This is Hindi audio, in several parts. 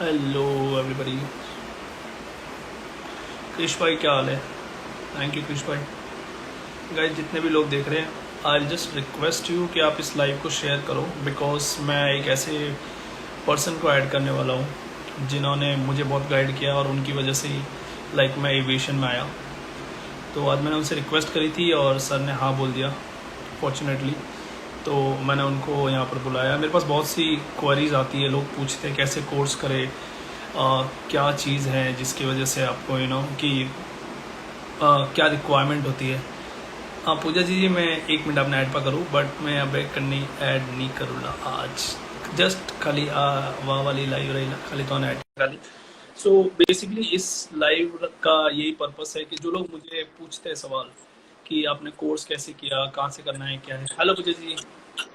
Hello everybody. कृष भाई क्या हाल है? थैंक यू कृष भाई। गाइस जितने भी लोग देख रहे हैं, आई जस्ट रिक्वेस्ट यू कि आप इस लाइव को शेयर करो, बिकॉज मैं एक ऐसे पर्सन को ऐड करने वाला हूँ जिन्होंने मुझे बहुत गाइड किया और उनकी वजह से ही मैं एविएशन में आया। तो आज मैंने उनसे रिक्वेस्ट करी थी और सर ने हाँ बोल दिया फॉर्चुनेटली। तो मैंने उनको यहाँ पर बुलाया। मेरे पास बहुत सी क्वेरीज आती है, लोग पूछते हैं कैसे कोर्स करें, क्या चीज़ है जिसकी वजह से आपको कि क्या रिक्वायरमेंट होती है। हाँ पूजा जी मैं 1 मिनट अपने ऐड पर करूँ, बट मैं अब ऐड नहीं करूँगा आज। जस्ट खाली वहाँ वाली लाइव रही ना, खाली तो ऐड खाली। सो बेसिकली इस लाइव का यही पर्पस है कि जो लोग मुझे पूछते हैं सवाल कि आपने कोर्स कैसे किया, कहाँ से करना है, क्या है। हेलो पूजा जी।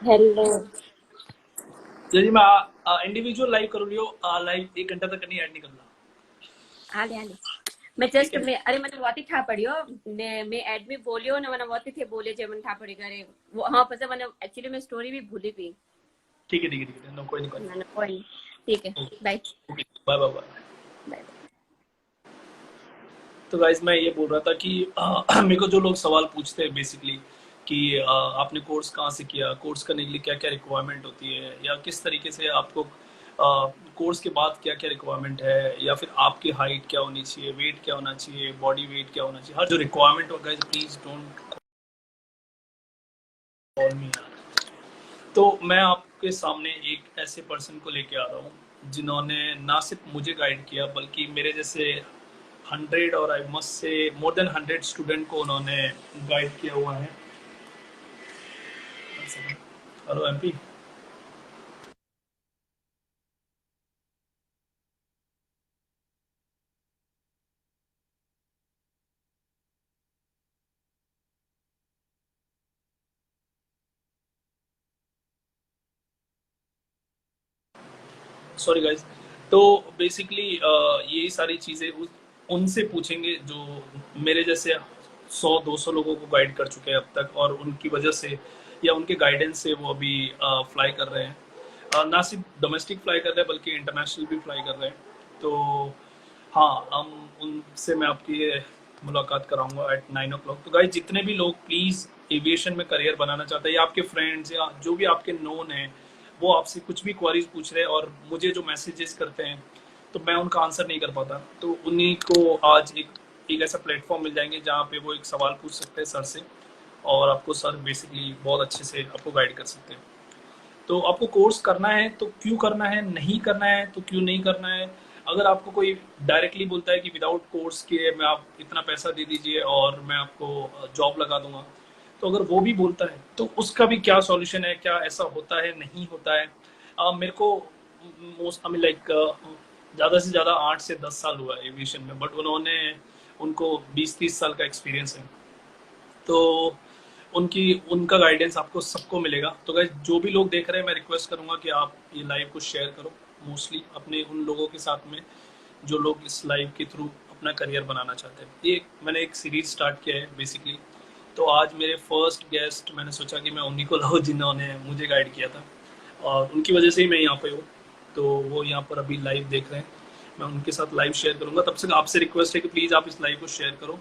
हेलो। पूजा जी मैं इंडिविजुअल लाइव कर लियो, लाइव 1 घंटा तक नहीं ऐड नहीं करना। हाले हाले मैं ठीक जस्ट है मैं अरे मैंने बहुत ही ठा पड़ियो मैं एडमी बोलियो ना मैंने बहुत ही थे बोले जे मैंने ठा पड़ी करे वो हाँ पता मैंने एक्चुअली मैं स्टोरी भी भूली थी। ठीक है ठीक है ठीक है, नो कोई नहीं कोई मैंने कोई नहीं। ठीक है। नहीं। Bye. Okay bye bye bye. Bye. तो गाइज मैं ये बोल रहा था कि मेरे को जो लोग सवाल पूछते हैं बेसिकली कि आपने कोर्स कहाँ से किया, कोर्स करने के लिए क्या क्या रिक्वायरमेंट होती है, या किस तरीके से आपको कोर्स के बाद क्या क्या रिक्वायरमेंट है, या फिर आपकी हाइट क्या होनी चाहिए, वेट क्या होना चाहिए, बॉडी वेट क्या होना चाहिए, हर जो रिक्वायरमेंट हो गाइज प्लीज डोंट कॉल मी। तो मैं आपके सामने एक ऐसे पर्सन को लेके आ रहा हूँ जिन्होंने ना सिर्फ मुझे गाइड किया बल्कि मेरे जैसे 100 और I must say more than 100 student को उन्होंने गाइड किया हुआ है। Hello MP. Sorry guys. तो बेसिकली यही सारी चीज़ें उनसे पूछेंगे जो मेरे जैसे 100-200 लोगों को गाइड कर चुके हैं अब तक, और उनकी वजह से या उनके गाइडेंस से वो अभी फ्लाई कर रहे हैं। ना सिर्फ डोमेस्टिक फ्लाई कर रहे हैं बल्कि इंटरनेशनल भी फ्लाई कर रहे हैं। तो हाँ हम उनसे मैं आपकी ये मुलाकात कराऊंगा एट 9 o'clock। तो गाइज जितने भी लोग प्लीज़ एविएशन में करियर बनाना चाहते हैं, या आपके फ्रेंड्स या जो भी आपके नोन हैं, वो आपसे कुछ भी क्वारीज पूछ रहे हैं और मुझे जो मैसेजेस करते हैं तो मैं उनका आंसर नहीं कर पाता, तो उन्हीं को आज एक ऐसा प्लेटफॉर्म मिल जाएंगे जहाँ पे वो एक सवाल पूछ सकते हैं सर से, और आपको सर बेसिकली बहुत अच्छे से आपको गाइड कर सकते हैं। तो आपको कोर्स करना है तो क्यों करना है, नहीं करना है तो क्यों नहीं करना है। अगर आपको कोई डायरेक्टली बोलता है कि विदाउट कोर्स के मैं आप इतना पैसा दे दीजिए और मैं आपको जॉब लगा दूंगा, तो अगर वो भी बोलता है तो उसका भी क्या सॉल्यूशन है, क्या ऐसा होता है, नहीं होता है। मेरे को मोस्ट आई मीन ज़्यादा से ज़्यादा 8 से 10 साल हुआ है एविएशन में, बट उनको 20-30 साल का एक्सपीरियंस है। तो उनकी उनका गाइडेंस आपको सबको मिलेगा। तो गाइस जो भी लोग देख रहे हैं मैं रिक्वेस्ट करूंगा कि आप ये लाइव को शेयर करो, मोस्टली अपने उन लोगों के साथ में जो लोग इस लाइव के थ्रू अपना करियर बनाना चाहते हैं। ये मैंने एक सीरीज स्टार्ट किया है बेसिकली। तो आज मेरे फर्स्ट गेस्ट मैंने सोचा कि मैं उन्हीं को लाऊं जिन्होंने मुझे गाइड किया था, और उनकी वजह से ही मैं यहाँ पे हूँ। तो वो यहाँ पर अभी लाइव देख रहे हैं, मैं उनके साथ लाइव शेयर करूँगा। तब तक आपसे रिक्वेस्ट है कि प्लीज़ आप इस लाइव को शेयर करो,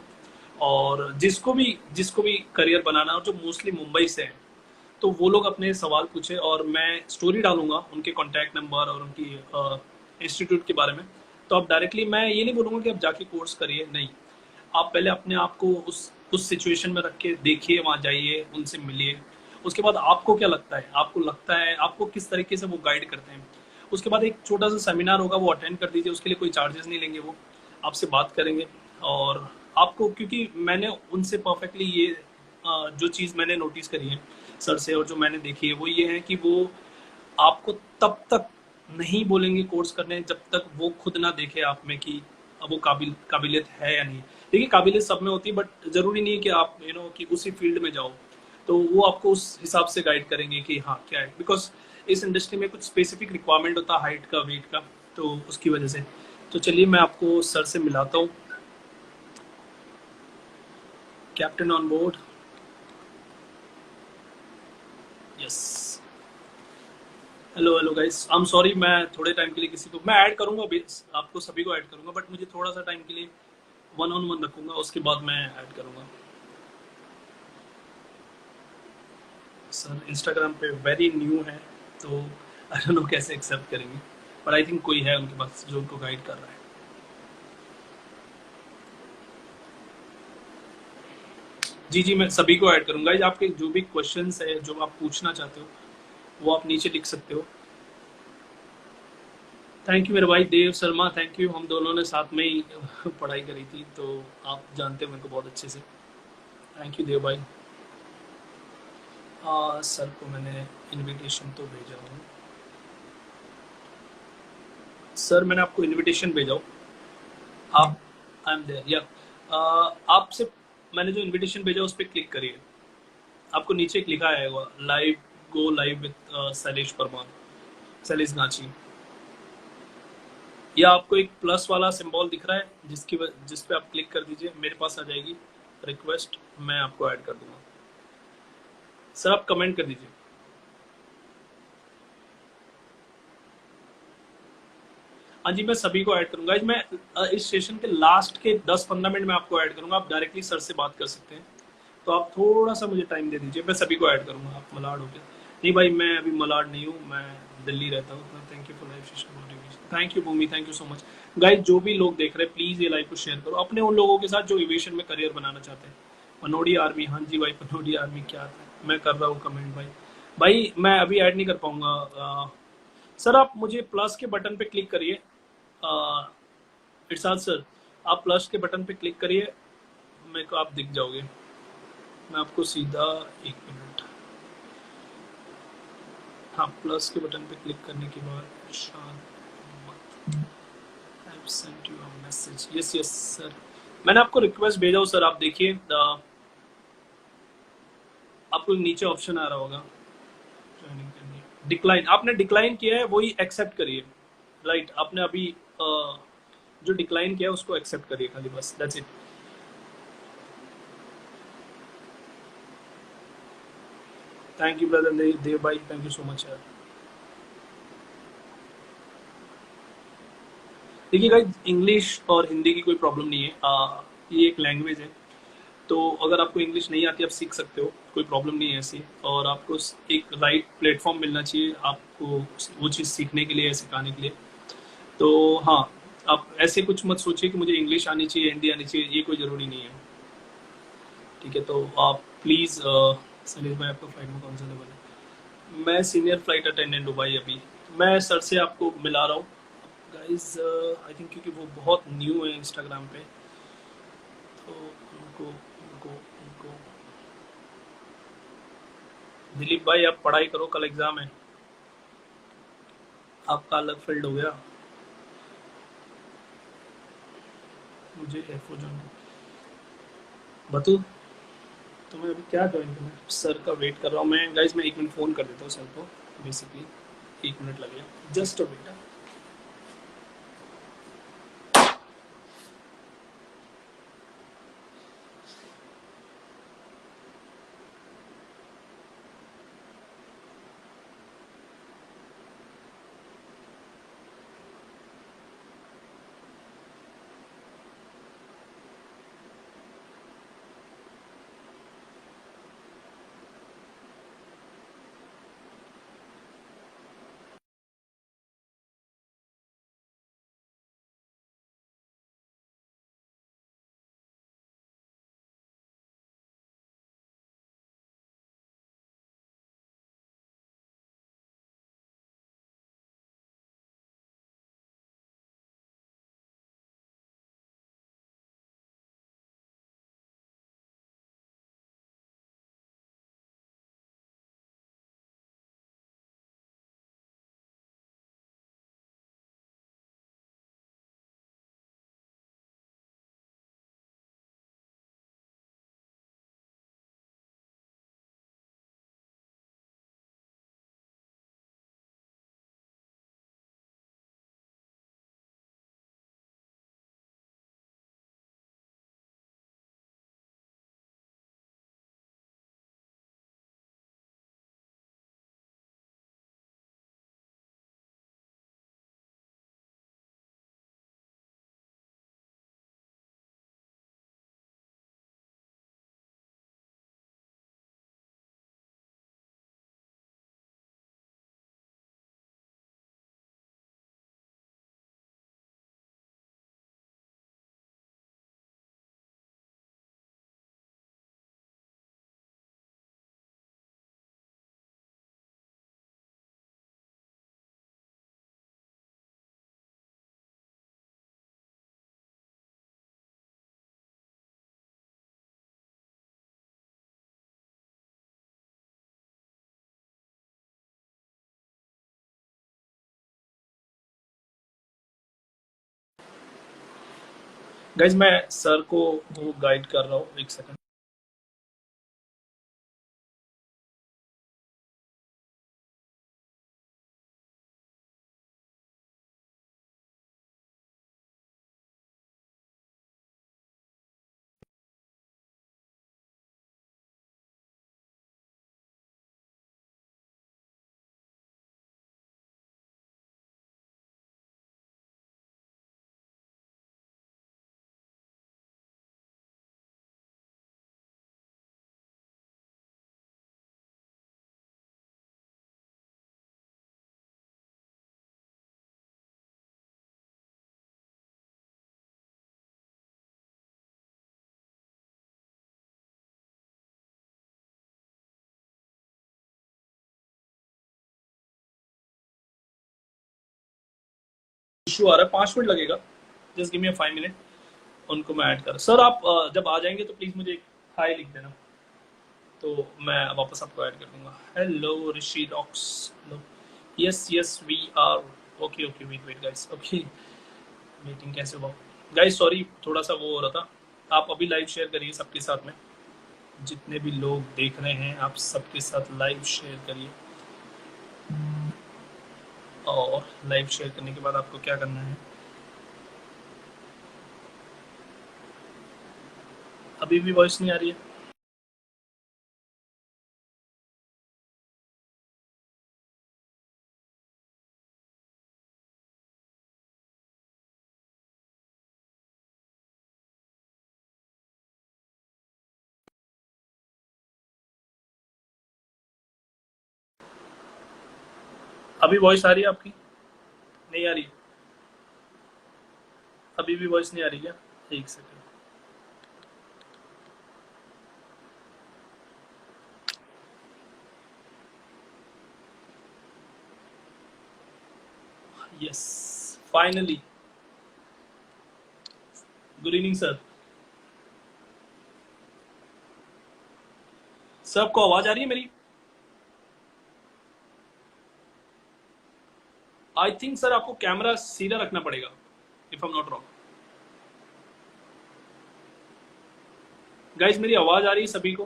और जिसको भी करियर बनाना हो जो मोस्टली मुंबई से है, तो वो लोग अपने सवाल पूछे और मैं स्टोरी डालूंगा उनके कॉन्टैक्ट नंबर और उनकी इंस्टीट्यूट के बारे में। तो आप डायरेक्टली, मैं ये नहीं बोलूँगा कि आप जाके कोर्स करिए, नहीं। आप पहले अपने आप को उस सिचुएशन में रख के देखिए, वहाँ जाइए, उनसे मिलिए। उसके बाद आपको क्या लगता है आपको किस तरीके से वो गाइड करते हैं। उसके बाद एक छोटा सा सेमिनार होगा, वो अटेंड कर दीजिए, उसके लिए कोई चार्जेस नहीं लेंगे, वो आपसे बात करेंगे। और आपको, क्योंकि मैंने उनसे परफेक्टली ये जो चीज़ मैंने नोटिस करी है सर से और जो मैंने देखी है वो ये है कि वो आपको तब तक नहीं बोलेंगे कोर्स करने जब तक वो खुद ना देखे आप में कि अब वो काबिलियत है या नहीं। देखिए काबिलियत सब में होती है, बट ज़रूरी नहीं है कि आप कि उसी फील्ड में जाओ। तो वो आपको उस हिसाब से गाइड करेंगे कि हाँ क्या है, बिकॉज इस इंडस्ट्री में कुछ स्पेसिफिक रिक्वायरमेंट होता है हाइट का, वेट का, तो उसकी वजह से। तो चलिए मैं आपको सर से मिलाता हूँ। Captain on board. Yes. Hello hello guys, I am sorry, मैं थोड़े टाइम के लिए किसी को मैं ऐड करूंगा, आपको सभी को ऐड करूंगा, बट मुझे थोड़ा सा टाइम के लिए वन ऑन वन रखूंगा, उसके बाद मैं ऐड करूंगा। सर इंस्टाग्राम पे वेरी न्यू है, तो आई डोंट नो कैसे एक्सेप्ट करेंगे, पर आई थिंक कोई है उनके पास जो उनको गाइड कर रहा है। जी जी, मैं सभी को ऐड करूंगा। गाइस, आपके जो भी क्वेश्चंस है, जो आप पूछना चाहते हो, वो आप नीचे लिख सकते हो। थैंक यू मेरे भाई देव शर्मा, थैंक यू। हम दोनों ने साथ में ही पढ़ाई करी थी, तो आप जानते हो मेरे को बहुत अच्छे से। थैंक यू देव भाई। सर को मैंने इनविटेशन तो भेजा हूँ। सर मैंने आपको इनविटेशन भेजा हूँ। आप आई एम देयर या आपसे मैंने जो इनविटेशन भेजा उस पर क्लिक करिए। आपको नीचे एक लिखा आएगा, live, go live with Shailesh Parmar, Shailesh गांची, या आपको एक प्लस वाला सिंबल दिख रहा है जिस पे आप क्लिक कर दीजिए, मेरे पास आ जाएगी रिक्वेस्ट, मैं आपको ऐड कर दूंगा। सर आप कमेंट कर दीजिए। हाँ जी, मैं सभी को ऐड करूंगा। मैं इस सेशन के लास्ट के 10-15 मिनट में आपको ऐड करूंगा। आप डायरेक्टली सर से बात कर सकते हैं, तो आप थोड़ा सा मुझे टाइम दे दीजिए, मैं सभी को ऐड करूंगा। आप मलाड हो गया? नहीं भाई, मैं अभी मलाड नहीं हूँ, मैं दिल्ली रहता हूँ। Thank you for live session motivation, thank you Bhumi, thank you so much. Guys, जो भी लोग देख रहे हैं, प्लीज ये लाइव को शेयर करो अपने उन लोगों के साथ जो एविएशन में करियर बनाना चाहते हैं। पनोडी आर्मी, हाँ जी भाई, पनोडी आर्मी क्या था, मैं कर रहा हूँ कमेंट भाई। भाई मैं अभी ऐड नहीं कर पाऊंगा। सर आप मुझे प्लस के बटन पे क्लिक करिए। इरशाद सर, आप प्लस के बटन पे क्लिक करिए, मेरे को आप दिख जाओगे। मैं आपको सीधा, एक मिनट, हाँ, प्लस के बटन पे क्लिक करने के बाद Irshad send you a message, yes yes sir, मैंने आपको रिक्वेस्ट भेजा हूँ सर। आप देखिए, आपको नीचे ऑप्शन आ रहा होगा ज्वाइनिंग करनी, डिक्लाइन, आपने डिक्लाइन किया है वही एक्सेप्ट करिए। राइट, आपने अभी जो डिक्लाइन किया है उसको एक्सेप्ट करिए खाली, बस that's it. Thank you brother Dev भाई, थैंक यू सो मच यार। देखिए गाइस, इंग्लिश और हिंदी की कोई प्रॉब्लम नहीं है। ये एक लैंग्वेज है, तो अगर आपको इंग्लिश नहीं आती आप सीख सकते हो, कोई प्रॉब्लम नहीं है ऐसी। और आपको एक राइट प्लेटफॉर्म मिलना चाहिए आपको वो चीज़ सीखने के लिए, सिखाने के लिए। तो हाँ, आप ऐसे कुछ मत सोचिए कि मुझे इंग्लिश आनी चाहिए, हिंदी आनी चाहिए, ये कोई ज़रूरी नहीं है। ठीक है, तो आप प्लीज़, सलीम भाई आपका फ्लाइट में कौन सा लेवल है? मैं सीनियर फ्लाइट अटेंडेंट हूँ भाई अभी। मैं सर से आपको मिला रहा हूँ गाइज, आई थिंक, क्योंकि वो बहुत न्यू है इंस्टाग्राम पे, तो उनको दिलीप भाई आप पढ़ाई करो, कल एग्जाम है, आपका अलग फील्ड हो गया। मुझे एफओ ज्वाइन, बतू तुम्हें अभी क्या ज्वाइन करना है? सर का वेट कर रहा हूँ मैं गाइज, मैं 1 मिनट फ़ोन कर देता हूँ सर को, बेसिकली 1 मिनट लगेगा, जस्ट अ वेट। गाइज मैं सर को वो गाइड कर रहा हूँ, एक सेकंड। इशू आ रहा है, 5 मिनट लगेगा, जस्ट गिव मी 5 मिनट। उनको मैं ऐड कर, सर आप जब आ जाएंगे तो प्लीज मुझे एक हाई लिख देना, तो मैं वापस आपको ऐड कर दूंगा। Hello Rishi docs, hello, yes yes we are okay okay, wait wait guys, okay meeting कैसे हुआ गाइस, सॉरी थोड़ा सा वो हो रहा था। आप अभी लाइव शेयर करिए सबके साथ में, जितने भी लोग देख रहे हैं आप सबके साथ लाइव शेयर करिए। और लाइव शेयर करने के बाद आपको क्या करना है, अभी भी वॉइस नहीं आ रही है? अभी वॉइस आ रही है आपकी? नहीं आ रही? अभी भी वॉइस नहीं आ रही क्या? एक second. Yes finally, good evening sir. सबको आवाज आ रही है मेरी? आई थिंक सर आपको कैमरा सीधा रखना पड़ेगा, if I am not wrong. Guys मेरी आवाज आ रही है सभी को?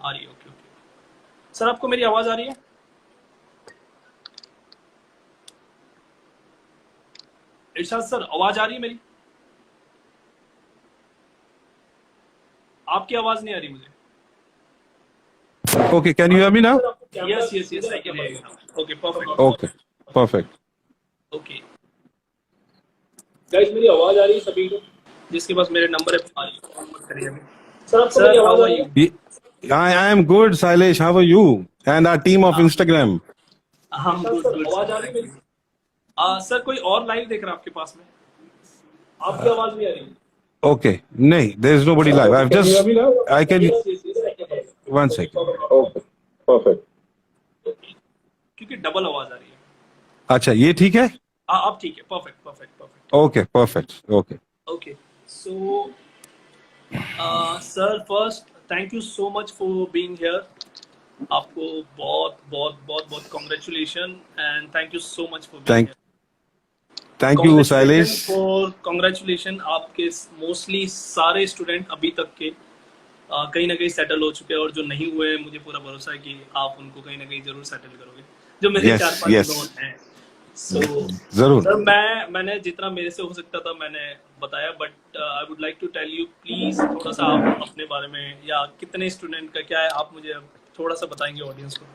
आ रही है, ओके ओके। सर आपको मेरी आवाज आ रही है? इरशाद सर आवाज आ रही है मेरी? आपकी आवाज नहीं आ रही मुझे। Okay, can you hear me now? Yes yes yes, I can hear you now. Okay perfect. Okay, perfect. Okay guys मेरी आवाज आ रही है सभी को? जिसके पास मेरे नंबर है आ रही है, मत करिए अभी। Sir how are you? I am good, Sailesh. How are you? And our team of Instagram. हम गुड गुड। आवाज आ रही है मेरी? सर कोई और लाइव देख रहा है आपके पास में? आपकी आवाज नहीं आ रही? Okay, no, there is nobody live. I've Can you hear just, me now? I can, yes yes yes, I can hear. one second. Okay, perfect. क्योंकि डबल आवाज आ रही है। अच्छा, ये ठीक है? अब ठीक है, perfect perfect perfect. Okay, perfect. Okay. Okay so sir first thank you so much for being here. आपको बहुत बहुत बहुत बहुत congratulation and thank you so much for being Thank you, Sailesh. For congratulation. आपके मोस्टली सारे स्टूडेंट अभी तक के कहीं ना कहीं सेटल हो चुके हैं, और जो नहीं हुए हैं मुझे पूरा भरोसा है कि आप उनको कहीं ना कहीं जरूर सेटल करोगे, जो मेरे Yes, 4-5 yes. दोस्त हैं। सो जरूर। सर मैंने जितना मेरे से हो सकता था मैंने बताया, but I would like to tell you please थोड़ा सा आप अपने बारे में, या कितने स्टूडेंट का क्या है, आप मुझे थोड़ा सा बताएंगे ऑडियंस को।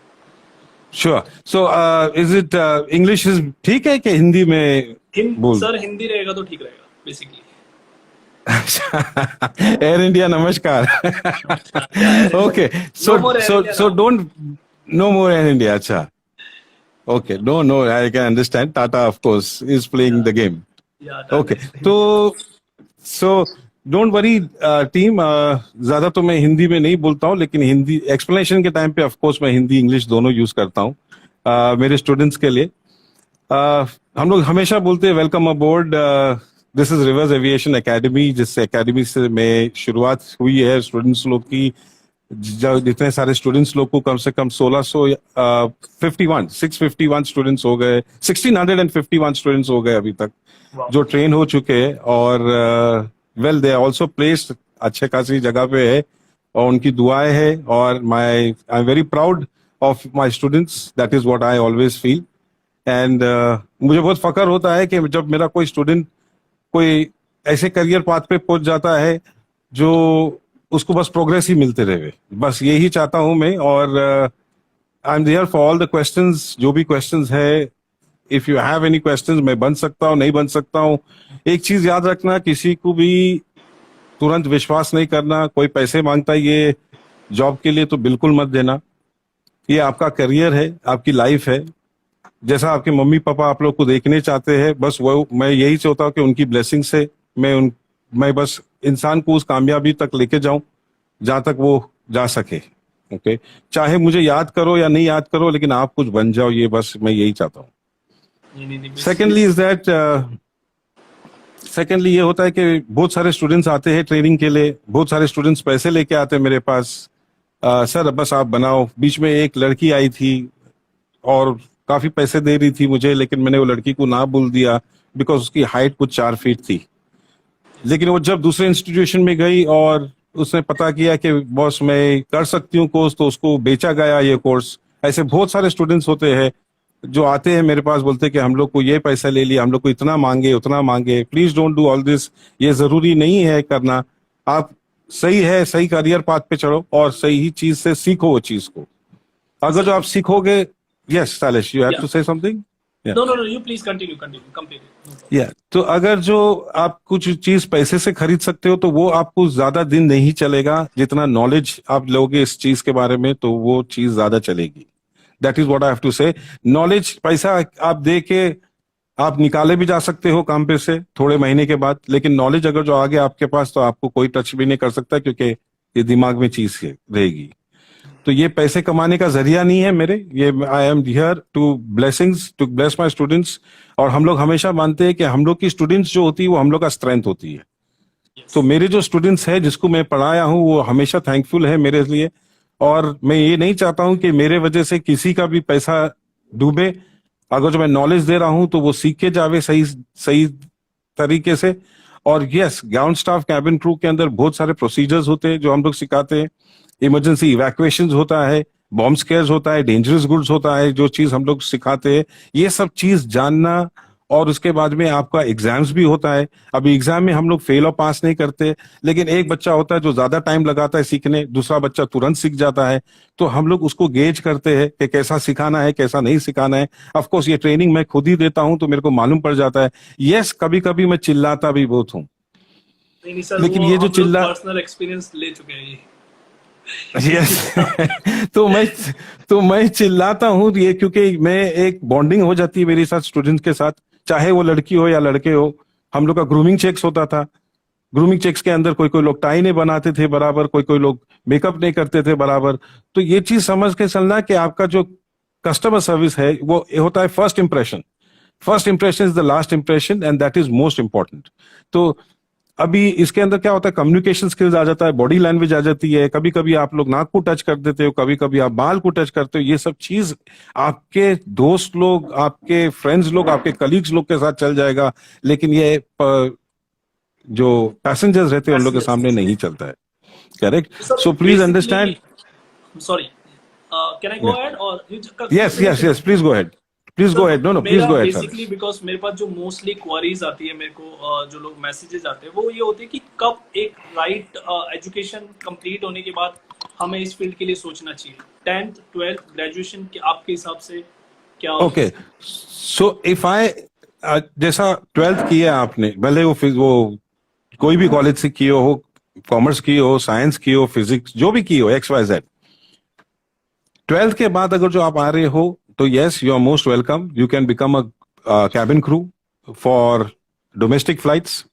Sure. So, is it English is ठीक है कि हिंदी में बोल? सर हिंदी रहेगा तो ठीक रहेगा basically. Air India, namaskar. Okay, so No more Air India now. don't, no more Air India. Acha. Okay, no, I can understand. Tata, of course, is playing the game. Yeah, Okay, so don't worry, team. ज्यादा तो मैं हिंदी में नहीं बोलता हूँ, लेकिन हिंदी एक्सप्लेनेशन के टाइम पे, of course, मैं हिंदी इंग्लिश दोनों यूज करता हूँ मेरे स्टूडेंट्स के लिए। हम लोग हमेशा बोलते हैं welcome aboard, this is reverse aviation academy, जिस एकेडमी से में शुरुआत हुई है स्टूडेंट्स लोग की जितने सारे स्टूडेंट्स लोग को कम से कम 651 स्टूडेंट्स हो गए, 1651 स्टूडेंट्स हो गए अभी तक जो ट्रेन हो चुके हैं, और वेल दे आल्सो प्लेस्ड अच्छे खासी जगह पे है और उनकी दुआएं है, और I am very proud of my students, that is what I always feel. And मुझे बहुत फख्र होता है कि जब मेरा कोई स्टूडेंट कोई ऐसे करियर पाथ पे पहुंच जाता है जो उसको बस प्रोग्रेस ही मिलते रहे, बस यही चाहता हूं मैं। और I am there for all the questions, जो भी क्वेश्चंस है, if you have any questions, मैं बन सकता हूँ, नहीं बन सकता हूँ। एक चीज याद रखना, किसी को भी तुरंत विश्वास नहीं करना। कोई पैसे मांगता है ये जॉब के लिए तो बिल्कुल मत देना। ये आपका करियर है, आपकी लाइफ है। जैसा आपके मम्मी पापा आप लोग को देखने चाहते हैं, बस वो मैं यही चाहता हूँ कि उनकी ब्लेसिंग से मैं बस इंसान को उस कामयाबी तक लेके जाऊं जहां तक वो जा सके। ओके, चाहे मुझे याद करो या नहीं याद करो, लेकिन आप कुछ बन जाओ, ये बस मैं यही चाहता हूँ। सेकेंडली ये होता है कि बहुत सारे स्टूडेंट्स आते हैं ट्रेनिंग के लिए, बहुत सारे स्टूडेंट्स पैसे लेके आते हैं मेरे पास। सर बस आप बनाओ। बीच में एक लड़की आई थी और काफी पैसे दे रही थी मुझे, लेकिन मैंने वो लड़की को ना बोल दिया बिकॉज उसकी हाइट कुछ 4 फीट थी। लेकिन वो जब दूसरे इंस्टीट्यूशन में गई और उसने पता किया कि बॉस मैं कर सकती हूँ कोर्स, तो उसको बेचा गया ये कोर्स। ऐसे बहुत सारे स्टूडेंट्स होते हैं जो आते हैं मेरे पास, बोलते हैं कि हम लोग को ये पैसा ले लिया, हम लोग को इतना मांगे उतना मांगे। Please don't do all this, ये जरूरी नहीं है करना। आप सही है, सही करियर पाथ पे चढ़ो और सही ही चीज से सीखो वो चीज को। अगर जो आप सीखोगे, यस सालिश you have to say something. No, you please continue, complete it. या तो अगर जो आप कुछ चीज पैसे से खरीद सकते हो तो वो आपको ज्यादा दिन नहीं चलेगा। जितना नॉलेज आप लोगे इस चीज के बारे में, तो वो चीज ज्यादा चलेगी। That is what I have to say. Knowledge पैसा आप दे के आप निकाले भी जा सकते हो काम पे से थोड़े महीने के बाद, लेकिन नॉलेज अगर जो आगे आपके पास, तो आपको कोई टच भी नहीं कर सकता, क्योंकि ये दिमाग में चीज रहेगी। तो ये पैसे कमाने का जरिया नहीं है मेरे, ये I am here to bless my students. और हम लोग हमेशा मानते हैं कि हम लोग की स्टूडेंट्स जो होती है वो हम लोग का स्ट्रेंथ होती है। तो मेरे जो स्टूडेंट्स है जिसको मैं पढ़ाया हूँ, वो हमेशा थैंकफुल है मेरे लिए। और मैं ये नहीं चाहता हूँ कि मेरे वजह से किसी का भी पैसा डूबे। अगर जो मैं नॉलेज दे रहा हूँ तो वो सीख के जावे सही तरीके से। और yes, ground staff cabin crew के अंदर बहुत सारे प्रोसीजर्स होते हैं जो हम लोग सिखाते हैं। इमरजेंसी इवैक्यूएशन होता है, बॉम्ब स्केयर्स होता है, डेंजरस गुड्स होता है, जो चीज हम लोग सिखाते हैं, ये सब चीज जानना। और उसके बाद में आपका एग्जाम्स भी होता है। अभी एग्जाम में हम लोग फेल और पास नहीं करते, लेकिन एक बच्चा होता है जो ज्यादा टाइम लगाता है सीखने, दूसरा बच्चा तुरंत सीख जाता है। तो हम लोग उसको गेज करते हैं कि कैसा सिखाना है, कैसा नहीं सिखाना है। ऑफ कोर्स ये ट्रेनिंग मैं खुद ही देता हूं, तो मेरे को मालूम पड़ जाता है। यस, कभी कभी मैं चिल्लाता भी बहुत हूँ, नहीं सर, लेकिन ये जो पर्सनल एक्सपीरियंस ले चुके हैं ये। यस तो मैं चिल्लाता हूँ ये, क्योंकि मैं एक बॉन्डिंग हो जाती है मेरे साथ स्टूडेंट्स के साथ, चाहे वो लड़की हो या लड़के हो। हम लोग का ग्रूमिंग चेक्स होता था। ग्रूमिंग चेक्स के अंदर कोई लोग टाई नहीं बनाते थे बराबर, कोई लोग मेकअप नहीं करते थे बराबर। तो ये चीज समझ के चलना कि आपका जो कस्टमर सर्विस है वो होता है first impression is the last impression, and that is most important. तो अभी इसके अंदर क्या होता है, कम्युनिकेशन स्किल्स आ जाता है, बॉडी लैंग्वेज आ जाती है। कभी कभी आप लोग नाक को टच कर देते हो, कभी कभी आप बाल को टच करते हो। ये सब चीज आपके दोस्त लोग, आपके फ्रेंड्स लोग, आपके कलीग्स लोग के साथ चल जाएगा, लेकिन ये जो पैसेंजर्स रहते हैं उन लोग के सामने नहीं चलता है। Correct? So please understand. Sorry, can I go ahead और yes please go ahead. Please go ahead. No please go ahead. Basically because मेरे पास जो मोस्टली क्वेरीज आती है मेरे को, जो लोग मैसेजेस आते हैं, वो ये होते हैं कि कब एक राइट एजुकेशन कंप्लीट होने के बाद हमें इस फील्ड के लिए सोचना चाहिए। 10th 12th ग्रेजुएशन के आपके हिसाब से क्या? ओके, सो इफ आई जैसा 12th किया आपने, भले वो कोई भी कॉलेज से किए हो, कॉमर्स की हो, साइंस की हो, फिजिक्स, जो भी की हो, XYZ, 12th के बाद अगर जो आप आ रहे हो, तो yes, you are most welcome. You can become a cabin crew for domestic flights.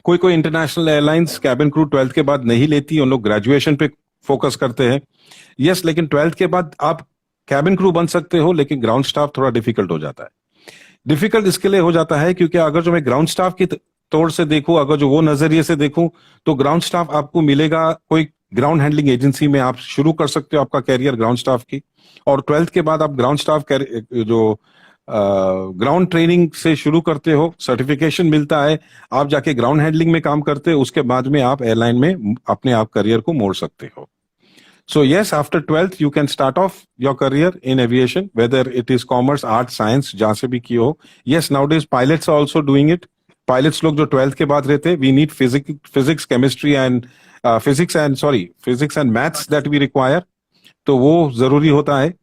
कोई international airlines cabin crew 12th के बाद नहीं लेती, उन लोग ग्रेजुएशन पे फोकस करते हैं। यस, लेकिन 12th के बाद आप कैबिन क्रू बन सकते हो, लेकिन ग्राउंड स्टाफ थोड़ा डिफिकल्ट हो जाता है। डिफिकल्ट इसके लिए हो जाता है क्योंकि अगर जो मैं ग्राउंड स्टाफ की तौर से देखूं, अगर जो वो नजरिए से देखूं, तो ग्राउंड स्टाफ आपको मिलेगा कोई ग्राउंड हैंडलिंग एजेंसी में आप शुरू कर सकते हो आपका कैरियर ग्राउंड स्टाफ की, और 12th के बाद आप ग्राउंड स्टाफ जो ग्राउंड ट्रेनिंग से शुरू करते हो, सर्टिफिकेशन मिलता है, आप जाके ग्राउंड हैंडलिंग में काम करते हो, उसके बाद में आप एयरलाइन में अपने आप करियर को मोड़ सकते हो. So yes, after 12th you can start off your career in aviation, whether it is commerce, arts, science, जहां से भी किए हो. Yes, nowadays pilots are also doing it. Pilots लोग जो 12th के बाद रहते हैं, we need physics, chemistry and physics and maths that we require. तो वो जरूरी होता है,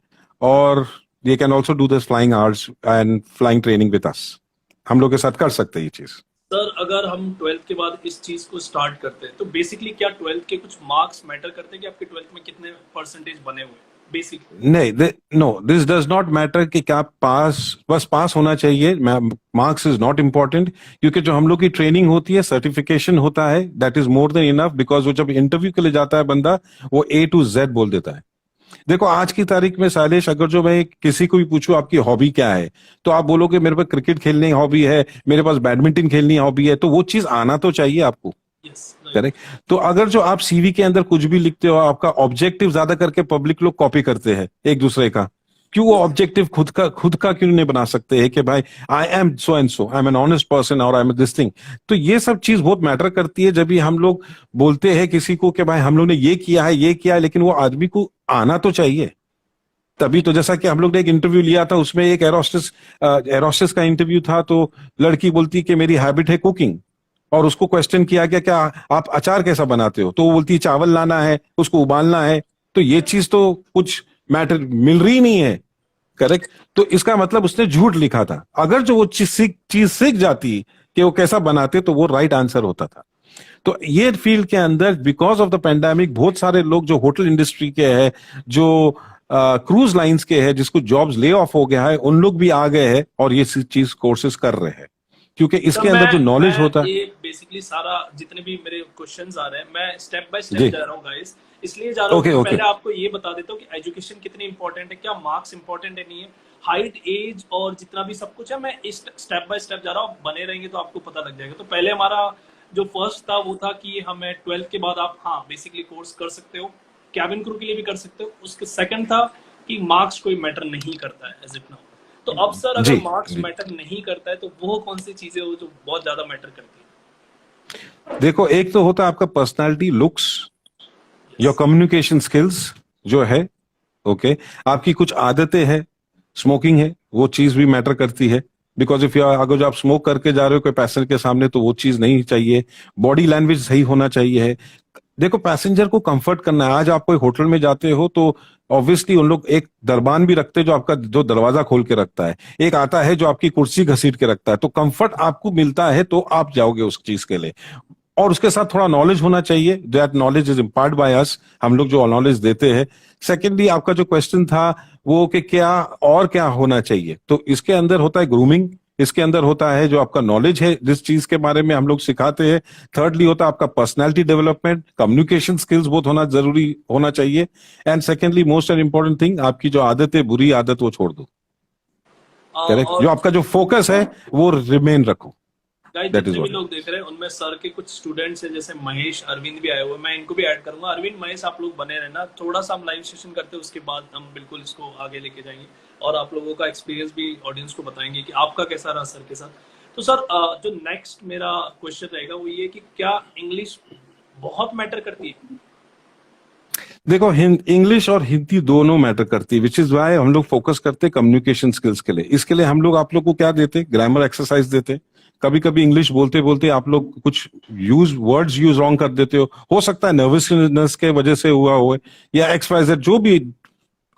और they can also do this flying hours and flying training with us. हम लोग के साथ कर सकते हैं ये चीज. सर अगर हम 12th के बाद इस चीज को स्टार्ट करते हैं तो बेसिकली क्या 12th के कुछ मार्क्स मैटर करते हैं कि आपके 12th में कितने परसेंटेज बने हुए हैं बेसिकली? नहीं, no, this does not matter कि क्या बस पास होना चाहिए. मार्क्स इज नॉट इम्पोर्टेंट, क्योंकि जो हम लोग की ट्रेनिंग होती है, सर्टिफिकेशन होता है, that is more than enough. Because वो जब इंटरव्यू के लिए जाता है बंदा, वो A to Z बोल देता है. देखो आज की तारीख में शैलेश, अगर जो मैं किसी को भी पूछूं आपकी हॉबी क्या है, तो आप बोलोगे मेरे पास क्रिकेट खेलने की हॉबी है, मेरे पास बैडमिंटन खेलने की हॉबी है, तो वो चीज आना तो चाहिए आपको. करेक्ट. तो अगर जो आप सीवी के अंदर कुछ भी लिखते हो, आपका ऑब्जेक्टिव ज्यादा करके पब्लिक लोग कॉपी करते हैं एक दूसरे का, क्यों वो ऑब्जेक्टिव खुद का क्यों नहीं बना सकते हैं कि भाई I am so and so, I am an honest person और आई एम दिस थिंग. तो ये सब चीज बहुत मैटर करती है जब भी हम लोग बोलते हैं किसी को कि भाई हम लोग ने ये किया है, लेकिन वो आदमी को आना तो चाहिए. तभी तो, जैसा कि हम लोग ने एक इंटरव्यू लिया था, उसमें एक एरोस्टेस का इंटरव्यू था, तो लड़की बोलती कि मेरी हैबिट है कुकिंग, और उसको क्वेश्चन किया गया क्या आप अचार कैसा बनाते हो, तो वो बोलती है चावल लाना है, उसको उबालना है. तो ये चीज तो कुछ मैटर मिल रही नहीं है. करेक्ट. तो इसका मतलब उसने झूठ लिखा था. अगर जो वो चीज सीख जाती कि वो कैसा बनाते, तो वो राइट आंसर होता था. तो ये फील्ड के अंदर बिकॉज ऑफ द पेंडेमिक बहुत सारे लोग जो होटल इंडस्ट्री के हैं, जो क्रूज लाइंस के हैं, जिसको जॉब्स ले ऑफ हो गया है, उन लोग भी आ गए हैं और ये चीज कोर्सेज कर रहे हैं, क्योंकि इसके अंदर जो नॉलेज होता है. ये बेसिकली सारा जितने भी मेरे क्वेश्चंस आ रहे हैं, मैं स्टेप बाय स्टेप जा रहा हूँ गाइस, इसलिए जा रहा हूँ. Okay. पहले आपको ये बता देता हूँ कि एजुकेशन कितनी इंपॉर्टेंट है, क्या मार्क्स इंपॉर्टेंट है नहीं है, हाइट, एज और जितना भी सब कुछ है, मैं स्टेप बाय स्टेप जा रहा हूँ. बने रहेंगे तो आपको पता लग जाएगा. तो पहले हमारा जो फर्स्ट था वो था कि हमें 12th के बाद आप बेसिकली कोर्स कर सकते हो, कैबिन क्रू के लिए भी कर सकते हो. उसके सेकंड था कि मार्क्स कोई मैटर नहीं करता है एज इफ नाउ. तो अब सर अगर मार्क्स मैटर नहीं करता है, तो वो कौन सी चीजें हो जो बहुत ज्यादा मैटर करती है? देखो, एक तो होता है आपका personality, looks, your communication skills जो है. ओके. आपकी कुछ आदतें हैं, स्मोकिंग है, वो चीज भी मैटर करती है. बिकॉज इफ अगर जो आप स्मोक करके जा रहे हो कोई पैसेंजर के सामने, तो वो चीज नहीं चाहिए. बॉडी लैंग्वेज सही होना चाहिए. देखो, पैसेंजर को कंफर्ट करना है. आज आप कोई होटल में जाते हो तो ऑब्वियसली उन लोग एक दरबान भी रखते हैं जो आपका जो दरवाजा खोल के रखता है, एक आता है जो आपकी कुर्सी घसीट के रखता है. तो कंफर्ट आपको मिलता है तो आप जाओगे उस चीज के लिए. और उसके साथ थोड़ा नॉलेज होना चाहिए. That knowledge is impart by us, हम लोग जो नॉलेज देते हैं. सेकेंडली, आपका जो क्वेश्चन था वो कि क्या होना चाहिए, तो इसके अंदर होता है ग्रूमिंग, इसके अंदर होता है जो आपका नॉलेज है जिस चीज के बारे में हम लोग सिखाते हैं. थर्डली होता है आपका पर्सनालिटी डेवलपमेंट, कम्युनिकेशन स्किल्स बहुत होना जरूरी होना चाहिए. And secondly most and important thing, आपकी जो आदत है, बुरी आदत, वो छोड़ दो. करेक्ट. जो आपका जो फोकस है वो रिमेन रखो. जितने भी लोग देख रहे हैं उनमें सर के कुछ स्टूडेंट्स हैं, जैसे महेश, अरविंद भी आए हुए, मैं इनको भी ऐड करूंगा. अरविंद, महेश, आप लोग बने रहना. थोड़ा सा हम लाइव सेशन करते हैं, उसके बाद हम बिल्कुल इसको आगे लेके जाएंगे और आप लोगों का एक्सपीरियंस भी ऑडियंस को बताएंगे कि आपका कैसा रहा सर के साथ. तो सर जो नेक्स्ट मेरा क्वेश्चन रहेगा वो ये कि क्या इंग्लिश बहुत मैटर करती है? देखो, इंग्लिश और हिंदी दोनों मैटर करती है, विच इज वाई हम लोग फोकस करते हैं कम्युनिकेशन स्किल्स के लिए. इसके लिए हम लोग आप लोग को क्या देते, ग्रामर एक्सरसाइज देते. कभी कभी इंग्लिश बोलते बोलते आप लोग कुछ वर्ड्स यूज रॉन्ग कर देते हो सकता है नर्वसनेस के वजह से हुआ हो, या XYZ जो भी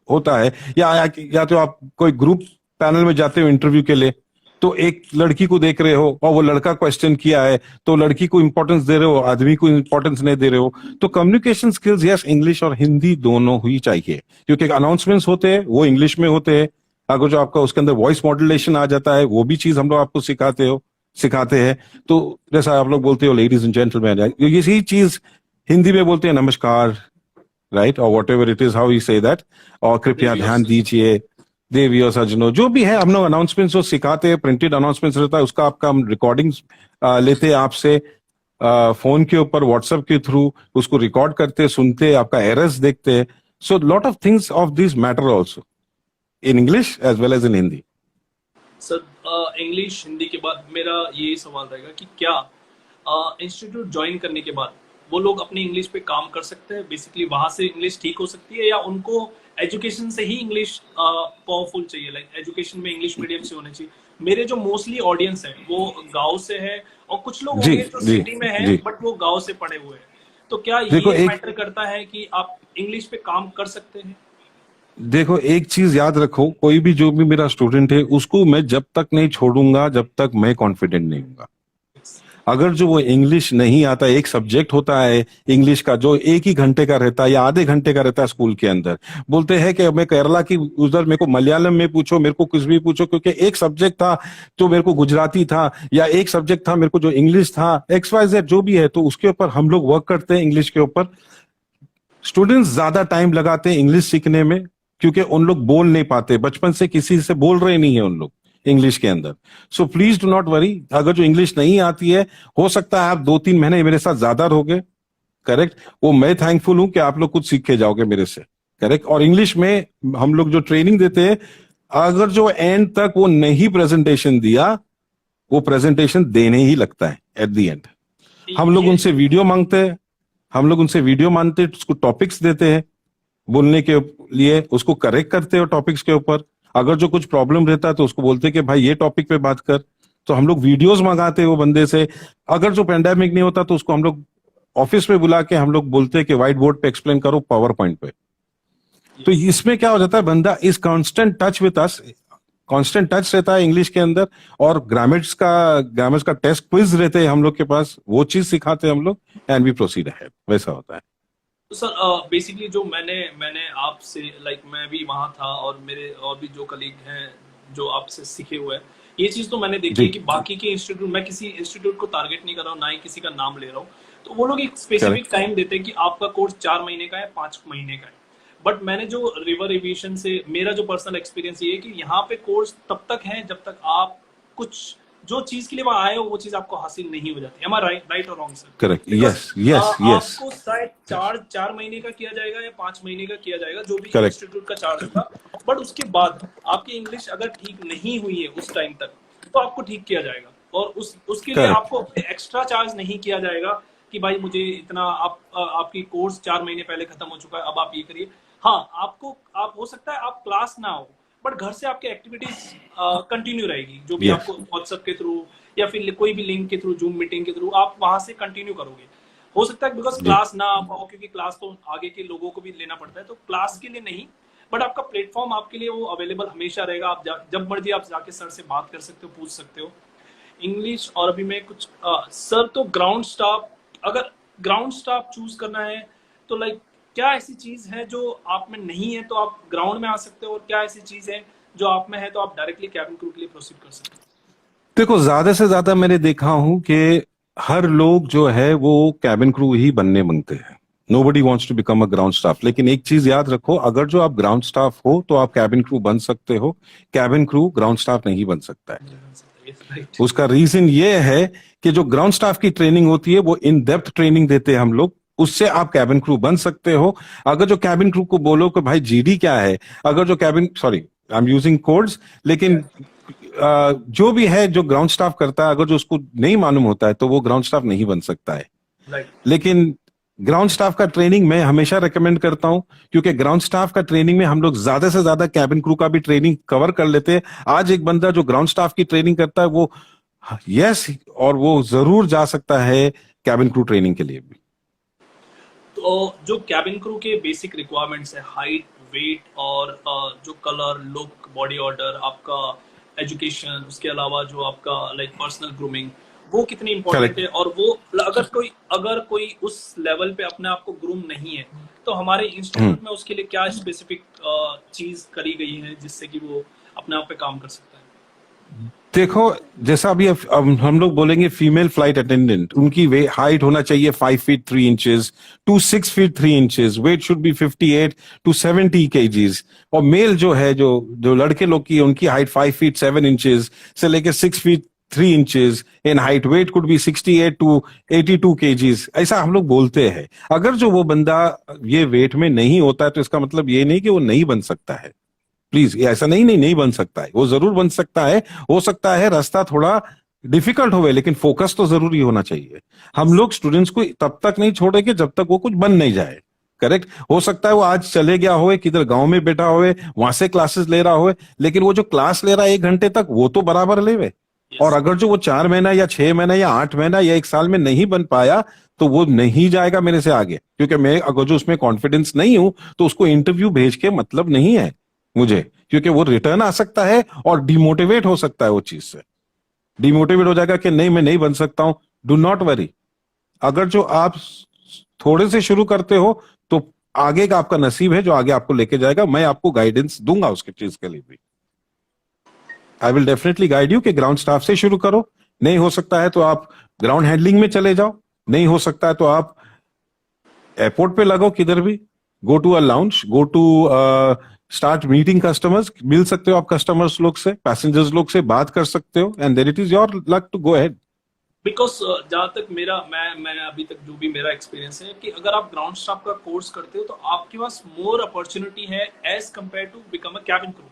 होता है. या तो आप कोई ग्रुप पैनल में जाते हो इंटरव्यू के लिए, तो एक लड़की को देख रहे हो और वो लड़का क्वेश्चन किया है, तो लड़की को इंपॉर्टेंस दे रहे हो, आदमी को इंपॉर्टेंस नहीं दे रहे हो. तो कम्युनिकेशन स्किल्स, यस, इंग्लिश और हिंदी दोनों ही चाहिए, क्योंकि अनाउंसमेंट्स होते हैं वो इंग्लिश में होते हैं. अगर जो आपका उसके अंदर वॉइस मॉड्यूलेशन आ जाता है, वो भी चीज हम लोग आपको सिखाते हैं. तो जैसा आप लोग बोलते हो लेडीज एंड जेंटलमैन, यही चीज हिंदी में बोलते हैं नमस्कार, राइट, और what ever it is how you say that, और कृपया ध्यान दीजिए, देवी और सज्जनों, जो भी है हम लोग अनाउंसमेंट्स जो सिखाते हैं, प्रिंटेड अनाउंसमेंट्स रहता है, उसका आपका हम रिकॉर्डिंग्स लेते हैं आपसे. फोन के ऊपर व्हाट्सएप के थ्रू उसको रिकॉर्ड करते, सुनते, आपका एरर्स देखते। So lot of things of this matter also in English as well as in Hindi. Sir English Hindi के बाद मेरा ये सवाल रहेगा कि क्या इंस्टीट्यूट ज्वाइन करने के बाद वो लोग अपनी इंग्लिश पे काम कर सकते हैं, बेसिकली वहां से इंग्लिश ठीक हो सकती है, या उनको एजुकेशन से ही इंग्लिश पावरफुल चाहिए, लाइक एजुकेशन में इंग्लिश मीडियम से होने चाहिए? मेरे जो मोस्टली ऑडियंस है वो गांव से है, और कुछ लोग जी, होंगे जो जी, सिटी में है जी। बट वो गांव से पढ़े हुए हैं, तो क्या देखो ये एक मैटर करता है कि आप इंग्लिश पे काम कर सकते हैं? देखो एक चीज याद रखो, कोई भी जो भी मेरा स्टूडेंट है उसको मैं जब तक नहीं छोड़ूंगा जब तक मैं कॉन्फिडेंट नहीं हूंगा। अगर जो वो इंग्लिश नहीं आता, एक सब्जेक्ट होता है इंग्लिश का जो 1 ही घंटे का रहता है या आधे घंटे का रहता है स्कूल के अंदर, बोलते हैं कि मैं केरला की उधर मेरे को मलयालम में पूछो, मेरे को कुछ भी पूछो, क्योंकि एक सब्जेक्ट था जो मेरे को गुजराती था, या एक सब्जेक्ट था मेरे को जो इंग्लिश था, XYZ जो भी है, तो उसके ऊपर हम लोग वर्क करते हैं इंग्लिश के ऊपर। स्टूडेंट्स ज्यादा टाइम लगाते हैं इंग्लिश सीखने में क्योंकि उन लोग बोल नहीं पाते, बचपन से किसी से बोल रहे नहीं है उन लोग इंग्लिश के अंदर। So please do not worry, अगर जो इंग्लिश नहीं आती है, हो सकता है आप 2-3 महीने मेरे साथ ज्यादा रहोगे, करेक्ट, वो मैं थैंकफुल हूं कि आप लोग कुछ सीख के जाओगे मेरे से, करेक्ट। और इंग्लिश में हम लोग जो ट्रेनिंग देते हैं, अगर जो एंड तक वो नहीं प्रेजेंटेशन दिया, वो प्रेजेंटेशन देने ही लगता है एट द एंड। हम लोग उनसे वीडियो मांगते हैं, उसको टॉपिक्स देते हैं बोलने के लिए, उसको करेक्ट करते हो टॉपिक्स के ऊपर। अगर जो कुछ प्रॉब्लम रहता है तो उसको बोलते हैं कि भाई ये टॉपिक पे बात कर, तो हम लोग वीडियोस मंगाते हैं वो बंदे से। अगर जो पेंडेमिक नहीं होता तो उसको हम लोग ऑफिस में बुला के हम लोग बोलते हैं कि व्हाइट बोर्ड पे एक्सप्लेन करो पावर पॉइंट पे। तो इसमें क्या हो जाता है, बंदा is constant touch with us, constant touch रहता है इंग्लिश के अंदर। और ग्रामर्स का टेस्ट क्विज रहते हैं हम लोग के पास, वो चीज सिखाते हैं हम लोग, एंड वी प्रोसीड अहेड, वैसा होता है। तो सर बेसिकली जो मैंने आपसे, लाइक मैं भी वहां था और मेरे और भी जो कलीग हैं जो आपसे सीखे हुए हैं, ये चीज तो मैंने देखी है कि बाकी के इंस्टीट्यूट, मैं किसी इंस्टीट्यूट को टारगेट नहीं कर रहा हूँ, ना ही किसी का नाम ले रहा हूँ, तो वो लोग एक स्पेसिफिक टाइम देते हैं कि आपका कोर्स 4 महीने का है, 5 महीने का है। बट मैंने जो रिवर एविएशन से मेरा जो पर्सनल एक्सपीरियंस ये है कि यहाँ पे कोर्स तब तक है जब तक आप कुछ जो चीज के लिए वहां आए हो वो चीज आपको हासिल नहीं हो जाती। Am I right or wrong, sir? Correct, yes yes yes. आपको शायद 4 महीने का किया जाएगा या 5 महीने का किया जाएगा, जो भी Correct. इंस्टीट्यूट का चार्ज होगा, बट उसके बाद आपकी इंग्लिश अगर ठीक नहीं हुई है उस टाइम तक, तो आपको ठीक किया जाएगा, और उसके लिए Correct. आपको एक्स्ट्रा चार्ज नहीं किया जाएगा कि भाई मुझे इतना, आपकी कोर्स 4 महीने पहले खत्म हो चुका है, अब आप ये करिए। हाँ, आप हो सकता है आप क्लास ना हो, बट घर से आपकी एक्टिविटीज कंटिन्यू रहेगी, जो भी Yes. आपको व्हाट्सएप के थ्रू या फिर कोई भी लिंक के थ्रू, जूम मीटिंग के थ्रू आप वहां से कंटिन्यू करोगे। हो सकता है बिकॉज क्लास ना आ पाओ, क्योंकि क्लास तो आगे के लोगों को भी लेना पड़ता है, तो क्लास के लिए नहीं, बट आपका प्लेटफॉर्म आपके लिए वो अवेलेबल हमेशा रहेगा। आप जब मर्जी आप जाके सर से बात कर सकते हो, पूछ सकते हो इंग्लिश। और अभी मैं कुछ सर, तो ग्राउंड स्टाफ, अगर ग्राउंड स्टाफ चूज करना है तो लाइक क्या ऐसी चीज है जो आप में नहीं है तो आप ग्राउंड में आ सकते हो, और क्या ऐसी चीज है जो आप में है तो आप डायरेक्टली कैबिन क्रू के लिए प्रोसीड कर सकते हो? देखो, ज्यादा से ज्यादा मैंने देखा हूं कि हर लोग जो है वो कैबिन क्रू ही बनने मांगते हैं। Nobody wants to become a ground staff. लेकिन एक चीज याद रखो, अगर जो आप ग्राउंड स्टाफ हो तो आप कैबिन क्रू बन सकते हो, कैबिन क्रू ग्राउंड स्टाफ नहीं बन सकता है। उसका रीजन ये है कि जो ग्राउंड स्टाफ की ट्रेनिंग होती है वो इन डेप्थ ट्रेनिंग देते हैं हम लोग, उससे आप कैबिन क्रू बन सकते हो। अगर जो कैबिन क्रू को बोलो कि भाई GD क्या है, अगर जो sorry I am using codes, लेकिन जो भी है जो ग्राउंड स्टाफ करता है, अगर जो उसको नहीं मालूम होता है तो वो ग्राउंड स्टाफ नहीं बन सकता है। लेकिन ग्राउंड स्टाफ का ट्रेनिंग मैं हमेशा रेकमेंड करता हूं, क्योंकि ग्राउंड स्टाफ का ट्रेनिंग में हम लोग ज्यादा से ज्यादा कैबिन क्रू का भी ट्रेनिंग कवर कर लेते हैं। आज एक बंदा जो ग्राउंड स्टाफ की ट्रेनिंग करता है वो यस, और वो जरूर जा सकता है कैबिन क्रू ट्रेनिंग के लिए भी। तो जो कैबिन क्रू के बेसिक रिक्वायरमेंट्स है, हाइट, वेट और जो कलर, लुक, बॉडी ऑर्डर, आपका एजुकेशन, उसके अलावा जो आपका लाइक पर्सनल ग्रूमिंग, वो कितनी इंपॉर्टेंट है, और वो अगर कोई उस लेवल पे अपने आप को ग्रूम नहीं है तो हमारे इंस्टीट्यूट में उसके लिए क्या स्पेसिफिक चीज करी गई है जिससे कि वो अपने आप पे काम कर सकता है? देखो, जैसा अभी अब हम लोग बोलेंगे फीमेल फ्लाइट अटेंडेंट, उनकी हाइट होना चाहिए 5 feet 3 inches to 6 feet 3 inches, weight should be 58 to 70 kgs। और मेल जो है, जो लड़के लोग की, उनकी हाइट 5 feet 7 inches से लेके 6 feet 3 inches, in height, weight could be 68 to 82 kgs, ऐसा हम लोग बोलते हैं। अगर जो वो बंदा ये वेट में नहीं होता है तो इसका मतलब ये नहीं कि वो नहीं बन सकता है। प्लीज, ये ऐसा नहीं बन सकता है, वो जरूर बन सकता है। हो सकता है रास्ता थोड़ा डिफिकल्ट होवे, लेकिन फोकस तो जरूरी होना चाहिए। हम लोग स्टूडेंट्स को तब तक नहीं छोड़ेंगे जब तक वो कुछ बन नहीं जाए। करेक्ट। हो सकता है वो आज चले गया होए, किधर गांव में बैठा होए, वहां से क्लासेस ले रहा होए, लेकिन वो जो क्लास ले रहा है 1 घंटे तक, वो तो बराबर लेवे। और अगर जो वो 4 महीना या 6 महीना या 8 महीना या 1 साल में नहीं बन पाया, तो वो नहीं जाएगा मेरे से आगे, क्योंकि मैं अगर जो उसमें कॉन्फिडेंस नहीं हूं तो उसको इंटरव्यू भेज के मतलब नहीं है मुझे, क्योंकि वो रिटर्न आ सकता है और डिमोटिवेट हो सकता है। वो चीज से डिमोटिवेट हो जाएगा कि नहीं, मैं नहीं बन सकता हूं। डू नॉट वरी, अगर जो आप थोड़े से शुरू करते हो तो आगे का आपका नसीब है जो आगे आपको लेके जाएगा। मैं आपको गाइडेंस दूंगा उसके चीज के लिए भी। I will definitely guide you कि ग्राउंड स्टाफ से शुरू करो, नहीं हो सकता है तो आप ग्राउंड हैंडलिंग में चले जाओ, नहीं हो सकता है तो आप एयरपोर्ट पे लगो, किधर भी, go to a lounge, go to start meeting customers, मिल सकते हो आप कस्टमर्स लोग से, पैसेंजर्स लोग से बात कर सकते हो, and then it is your luck to go ahead. Because जहां तक मेरा मैं अभी तक जो भी मेरा एक्सपीरियंस है कि अगर आप ग्राउंड स्टाफ का कोर्स करते हो तो आपके पास मोर अपॉर्चुनिटी है as compare to become a cabin crew.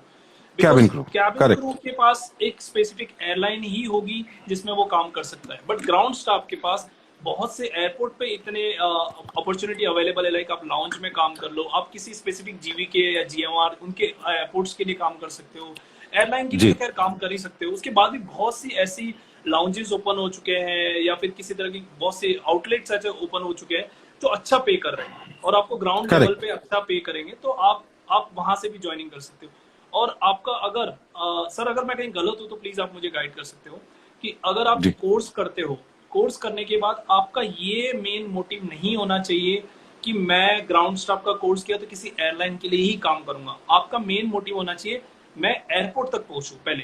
Cabin crew, cabin crew के पास एक स्पेसिफिक एयरलाइन ही होगी जिसमें वो काम कर सकता है, बट ग्राउंड स्टाफ के पास बहुत से एयरपोर्ट पे इतने अपॉर्चुनिटी अवेलेबल है। लाइक आप लाउंज में काम कर लो, आप किसी स्पेसिफिक जीवी के या जीएमआर उनके एयरपोर्ट्स के लिए काम कर सकते हो, एयरलाइन के लिए खैर काम कर ही सकते हो। उसके बाद भी बहुत सी ऐसी लाउंजेस ओपन हो चुके हैं या फिर किसी तरह की बहुत से आउटलेट्स ऐसे ओपन हो चुके हैं जो अच्छा पे कर रहे हैं और आपको ग्राउंड लेवल पे अच्छा पे करेंगे, तो आप वहां से भी ज्वाइनिंग कर सकते हो। और आपका अगर सर अगर मैं कहीं गलत हूं तो प्लीज आप मुझे गाइड कर सकते हो कि अगर आप कोर्स करते हो, कोर्स करने के बाद आपका ये मेन मोटिव नहीं होना चाहिए कि मैं ग्राउंड स्टाफ का कोर्स किया तो किसी एयरलाइन के लिए ही काम करूंगा। आपका मेन मोटिव होना चाहिए मैं एयरपोर्ट तक पहुंचूं पहले,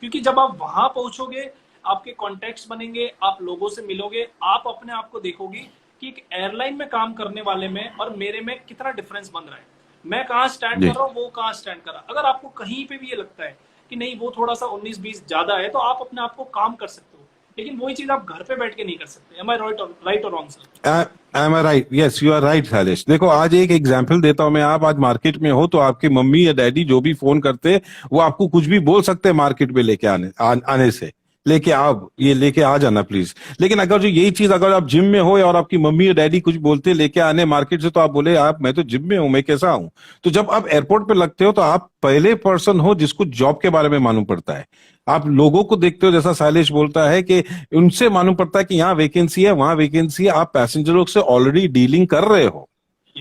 क्योंकि जब आप वहां पहुंचोगे आपके कॉन्टेक्ट्स बनेंगे, आप लोगों से मिलोगे, आप अपने आप को देखोगे कि एक एयरलाइन में काम करने वाले में और मेरे में कितना डिफरेंस बन रहा है, मैं कहाँ स्टैंड कर रहा हूँ, वो कहाँ स्टैंड कर रहा है। अगर आपको कहीं पे भी ये लगता है कि नहीं वो थोड़ा सा 19-20 ज्यादा है तो आप अपने आप को काम कर सकते हो, लेकिन वही चीज आप घर पे बैठ के नहीं कर सकते। एम आई राइट और wrong sir? Am I right? Yes, you are right, Shailesh. देखो आज एक एग्जाम्पल देता हूं मैं, आप आज मार्केट में हो तो आपकी मम्मी या डैडी जो भी फोन करते वो आपको कुछ भी बोल सकते हैं मार्केट में लेके आने से, लेके आओ, ये लेके आ जाना प्लीज। लेकिन अगर जो यही चीज अगर आप जिम में हो और आपकी मम्मी या डैडी कुछ बोलते लेके आने मार्केट से, तो आप बोले आप मैं तो जिम में हूं, मैं कैसा हूं। तो जब आप एयरपोर्ट पे लगते हो तो आप पहले पर्सन हो जिसको जॉब के बारे में मालूम पड़ता है। आप लोगों को देखते हो, जैसा शैलेश बोलता है कि उनसे मालूम पड़ता है कि यहाँ वैकेंसी है, वहां वैकेंसी है, आप पैसेंजरों से ऑलरेडी डीलिंग कर रहे हो।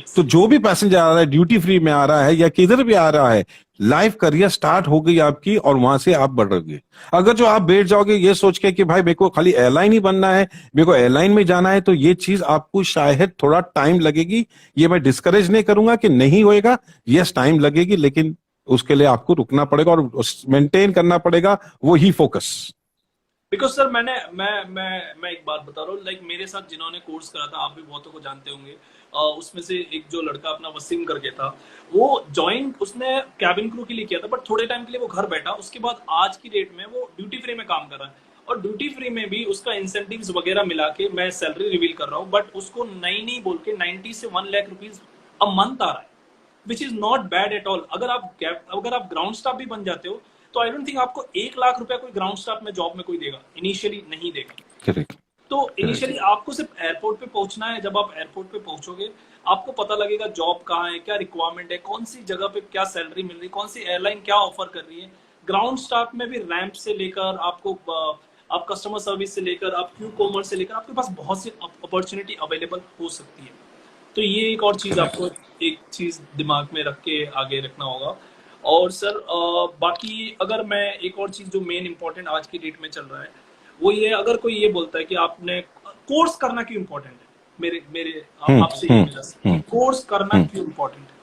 तो जो भी पैसेंजर आ रहा है, ड्यूटी फ्री में आ रहा है या किधर भी आ रहा है, लाइफ करियर स्टार्ट हो गई आपकी और वहां से आप बढ़ रहे। अगर जो आप बैठ जाओगे ये सोच के कि भाई मेरे को खाली एयरलाइन ही बनना है, मेरे को एयरलाइन में जाना है, तो ये चीज आपको शायद थोड़ा टाइम लगेगी। ये मैं डिस्करेज नहीं करूंगा कि नहीं होएगा, यस टाइम लगेगी, लेकिन उसके लिए आपको रुकना पड़ेगा और मेंटेन करना पड़ेगा वही फोकस। बिकॉज सर मैं एक बात बता रहा हूँ, लाइक मेरे साथ जिन्होंने कोर्स करा था, आप भी बहुतों को जानते होंगे, उसमें से एक जो लड़का अपना वसीम करके था, वो ज्वाइन उसने कैबिन क्रू के लिए किया था, बट थोड़े टाइम के लिए वो घर बैठा। उसके बाद आज की डेट में वो ड्यूटी फ्री में काम कर रहा है, और ड्यूटी फ्री में भी उसका इंसेंटिव्स वगैरह मिला के, मैं सैलरी रिवील कर रहा हूँ, बट उसको नहीं बोल के 90 से 1 लाख रुपीज अ मंथ आ रहा है, which is not bad at all. अगर आप ग्राउंड स्टाफ भी बन जाते हो तो आई डोंट थिंक आपको 1 लाख रुपया कोई ग्राउंड स्टाफ में जॉब में कोई देगा, इनिशियली नहीं देगा। करेक्ट। तो इनिशियली आपको सिर्फ एयरपोर्ट पे पहुंचना है। जब आप एयरपोर्ट पे पहुंचोगे आपको पता लगेगा जॉब कहाँ है, क्या रिक्वायरमेंट है, कौन सी जगह पे क्या सैलरी मिल रही है, कौन सी एयरलाइन क्या ऑफर कर रही है। ग्राउंड स्टाफ में भी रैंप से लेकर आपको आप कस्टमर सर्विस से लेकर आप क्यू कॉमर्स से लेकर आपके पास बहुत सी अपॉर्चुनिटी अवेलेबल हो सकती है। तो ये एक और चीज आपको एक चीज दिमाग में रख के आगे रखना होगा। और सर बाकी अगर मैं एक और चीज जो मेन इंपॉर्टेंट आज की डेट में चल रहा है वो ये, अगर कोई ये बोलता है कि आपने कोर्स करना क्यों इम्पोर्टेंट है, मेरे आपसे ये मिला, कोर्स करना क्यों इम्पोर्टेंट है,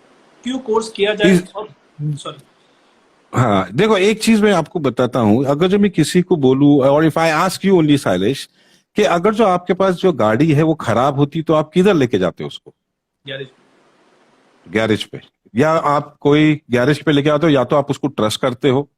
क्यों कोर्स किया जाए। और सॉरी, हाँ देखो एक चीज मैं आपको बताता हूँ, अगर जो मैं किसी को बोलूँ, और if I ask you only Shailesh, कि अगर जो आपके पास जो गाड़ी है वो खराब होती तो आप किधर लेके जाते हो उसको? गैरेज पे। या आप कोई गैरेज पे लेके आते हो, या तो आप उसको ट्रस्ट करते हो,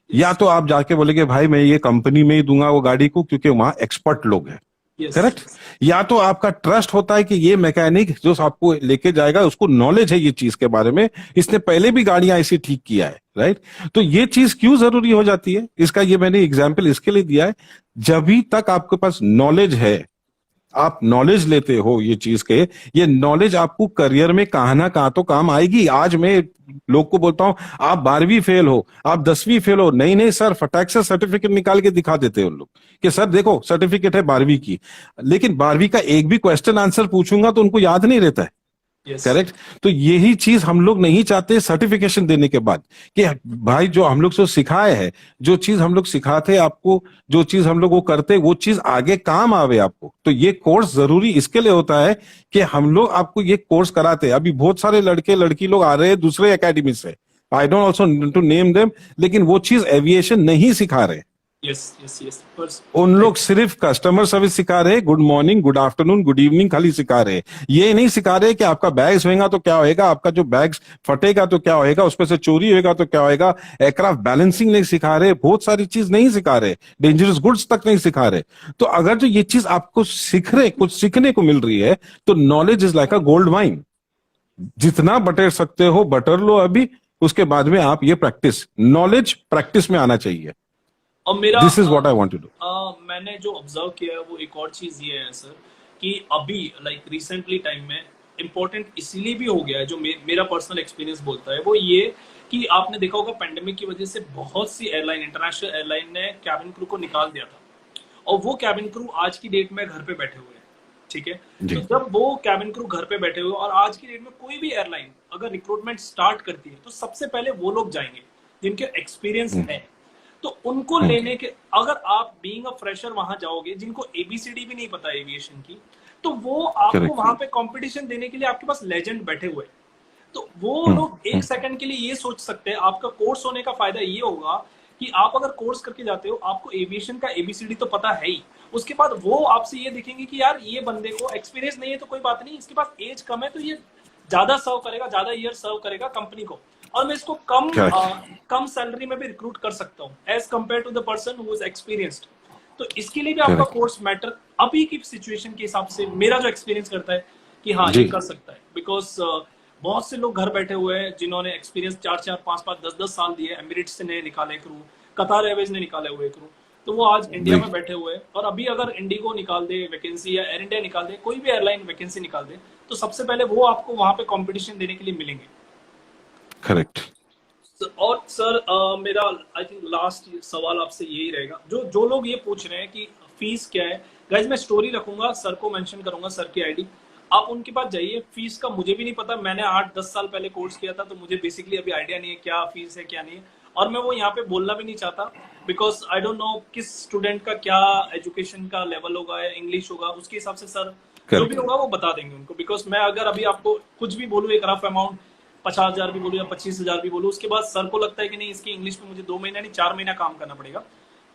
या तो आप जाके बोलेगे भाई मैं ये कंपनी में ही दूंगा वो गाड़ी को क्योंकि वहां एक्सपर्ट लोग हैं, यस करेक्ट। या तो आपका ट्रस्ट होता है कि ये मैकेनिक जो आपको लेके जाएगा उसको नॉलेज है ये चीज के बारे में, इसने पहले भी गाड़ियां ऐसी ठीक किया है, राइट। तो ये चीज क्यों जरूरी हो जाती है, इसका ये मैंने एग्जाम्पल इसके लिए दिया है, जब तक आपके पास नॉलेज है, आप नॉलेज लेते हो ये चीज के, ये नॉलेज आपको करियर में कहां ना कहां तो काम आएगी। आज मैं लोग को बोलता हूं आप 12वीं फेल हो, आप 10वीं फेल हो, नहीं नहीं सर, फटाक से सर्टिफिकेट निकाल के दिखा देते हैं उन लोग कि सर देखो सर्टिफिकेट है 12वीं की, लेकिन 12वीं का एक भी क्वेश्चन आंसर पूछूंगा तो उनको याद नहीं रहता है, यस करेक्ट। तो यही चीज हम लोग नहीं चाहते सर्टिफिकेशन देने के बाद कि भाई जो हम लोग से सिखाए हैं, जो चीज हम लोग सिखाते आपको, जो चीज हम लोग वो करते वो चीज आगे काम आवे आपको। तो ये कोर्स जरूरी इसके लिए होता है कि हम लोग आपको ये कोर्स कराते हैं। अभी बहुत सारे लड़के लड़की लोग आ रहे हैं दूसरे एकेडमी से, I don't also to name them, लेकिन वो चीज एविएशन नहीं सिखा रहे। यस यस यस उन लोग सिर्फ कस्टमर सर्विस सिखा रहे, good morning, good afternoon, good evening खाली सिखा रहे। ये नहीं सिखा रहे कि आपका बैग होएगा तो क्या होएगा, आपका जो बैग फटेगा तो क्या होएगा, उसमें से चोरी होएगा तो क्या होएगा, एयरक्राफ्ट बैलेंसिंग नहीं सिखा रहे, बहुत सारी चीज नहीं सिखा रहे, डेंजरस गुड्स तक नहीं सिखा रहे। तो अगर जो ये चीज आपको कुछ सीखने को मिल रही है तो knowledge is like a gold mine, जितना बटर सकते हो बटर लो अभी, उसके बाद में आप ये नॉलेज प्रैक्टिस में आना चाहिए। और मेरा this is what I want to do. मैंने जो ऑब्जर्व किया है वो एक और चीज ये है सर कि अभी लाइक रिसेंटली टाइम में इम्पोर्टेंट इसीलिए भी हो गया है, जो मेरा पर्सनल एक्सपीरियंस बोलता है वो ये कि आपने देखा होगा पेंडेमिक की वजह से बहुत सी एयरलाइन, इंटरनेशनल एयरलाइन ने कैबिन क्रू को निकाल दिया था, और वो कैबिन क्रू आज की डेट में घर पे बैठे हुए हैं, ठीक है। जी। तो जब वो कैबिन क्रू घर पे बैठे हुए और आज की डेट में कोई भी एयरलाइन अगर रिक्रूटमेंट स्टार्ट करती है तो सबसे पहले वो लोग जाएंगे जिनके एक्सपीरियंस है। तो उनको लेने के, अगर आप बीइंग अ फ्रेशर वहां जाओगे जिनको एबीसीडी भी नहीं पता एविएशन की, तो वो आपको वहां पे कंपटीशन देने के लिए आपके पास लेजेंड बैठे हुए, तो वो लोग एक सेकंड के लिए ये सोच सकते हैं। आपका कोर्स होने का फायदा ये होगा कि आप अगर कोर्स करके जाते हो, आपको एविएशन का एबीसीडी तो पता है ही, उसके बाद वो आपसे ये देखेंगे कि यार ये बंदे को एक्सपीरियंस नहीं है तो कोई बात नहीं, इसके पास एज कम है तो ये ज्यादा सर्व करेगा, ज्यादा ईयर सर्व करेगा कंपनी को, और मैं इसको कम सैलरी में भी रिक्रूट कर सकता हूँ as compare to the person who is experienced. तो इसके लिए भी आपका कोर्स मैटर अभी की सिचुएशन के हिसाब से मेरा जो एक्सपीरियंस करता है कि हाँ ये कर सकता है, बिकॉज बहुत से लोग घर बैठे हुए हैं जिन्होंने एक्सपीरियंस 4-4, 5-5, 10-10 साल दिए। एमिरेट्स ने निकाले क्रू, कतार एयरवेज ने निकाले हुए क्रू, तो वो आज इंडिया में बैठे हुए हैं। और अभी अगर इंडिगो निकाल दे वैकेंसी या एयर इंडिया निकाल दे, कोई भी एयरलाइन वैकेंसी निकाल दे, तो सबसे पहले वो आपको वहां पे कंपटीशन देने के लिए मिलेंगे। करेक्ट। और सर मेरा आई थिंक लास्ट सवाल आपसे यही रहेगा, जो लोग ये पूछ रहे हैं कि फीस क्या है, गाइज मैं स्टोरी रखूंगा, सर को मेंशन करूंगा, सर की आईडी, आप उनके पास जाइए। फीस का मुझे भी नहीं पता, मैंने 8-10 साल पहले कोर्स किया था, तो मुझे बेसिकली अभी आइडिया नहीं है क्या फीस है क्या नहीं है, और मैं वो यहाँ पे बोलना भी नहीं चाहता, बिकॉज आई डोंट नो किस स्टूडेंट का क्या एजुकेशन का लेवल होगा या इंग्लिश होगा, उसके हिसाब से सर जो भी होगा वो बता देंगे उनको। बिकॉज मैं अगर अभी आपको कुछ भी बोलूँ, एक रफ अमाउंट 50,000 भी बोलूँ या 25,000 भी बोलूँ, उसके बाद सर को लगता है कि नहीं इसकी इंग्लिश में मुझे 2 महीना नहीं 4 महीना काम करना पड़ेगा,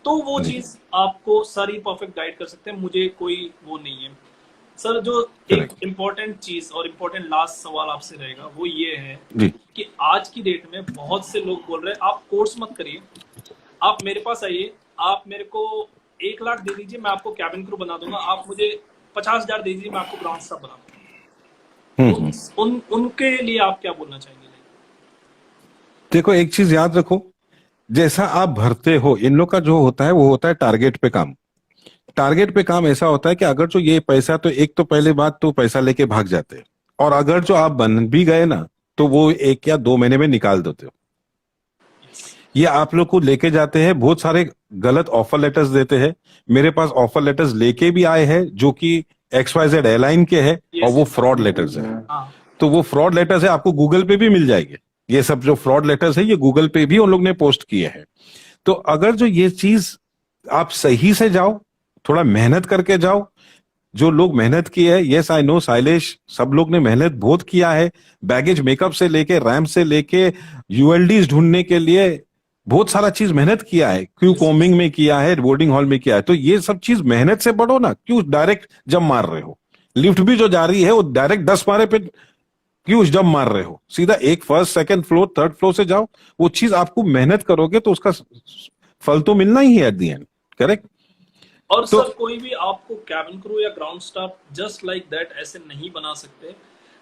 तो वो चीज आपको सर ही परफेक्ट गाइड कर सकते हैं, मुझे कोई वो नहीं है। सर जो एक इम्पोर्टेंट चीज और इम्पोर्टेंट लास्ट सवाल आपसे रहेगा वो ये है कि आज की डेट में बहुत से लोग बोल रहे हैं आप कोर्स मत करिए, आप मेरे पास आइए, आप मेरे को 1 लाख दे दीजिए, मैं आपको कैबिन क्रू बना दूंगा, आप मुझे 50,000 दे दीजिए, मैं आपको ग्राउंड स्टाफ बना दूंगा। तो उनके लिए आप क्या बोलना चाहेंगे? देखो एक चीज याद रखो, जैसा आप भरते हो, इन लोग का जो होता है वो होता है टारगेट पे काम। टारगेट पे काम ऐसा होता है कि अगर जो ये पैसा, तो एक तो पहले बात तो पैसा लेके भाग जाते हैं, और अगर जो आप बन भी गए ना तो वो 1 या 2 महीने में निकाल देते हो। ये आप लोग को लेके जाते हैं, बहुत सारे गलत ऑफर लेटर्स देते हैं। मेरे पास ऑफर लेटर्स लेके भी आए हैं जो कि XYZ एयरलाइन के हैं, और वो फ्रॉड लेटर्स है। तो वो फ्रॉड लेटर्स है, आपको गूगल पे भी मिल जाएंगे। ये सब जो फ्रॉड लेटर्स है ये गूगल पे भी उन लोग ने पोस्ट किए हैं। तो अगर जो ये चीज आप सही से जाओ, थोड़ा मेहनत करके जाओ, जो लोग मेहनत की है, यस आई नो शैलेश, सब लोग ने मेहनत बहुत किया है, बैगेज मेकअप से लेके रैम्प से लेके ULDs ढूंढने के लिए बहुत सारा चीज मेहनत किया है, क्यों कॉमिंग में किया है, बोर्डिंग हॉल में किया है। तो ये सब चीज मेहनत से बढ़ो ना, क्यों डायरेक्ट जब मार रहे हो। लिफ्ट भी जो जा रही है वो डायरेक्ट 10 मारे पे क्यों जब मार रहे हो, सीधा एक first second floor third floor से जाओ। वो चीज आपको मेहनत करोगे तो उसका फल तो मिलना ही है एट द एंड, करेक्ट। और तो सर कोई भी आपको कैबिन क्रू या ground staff just like that ऐसे नहीं बना सकते,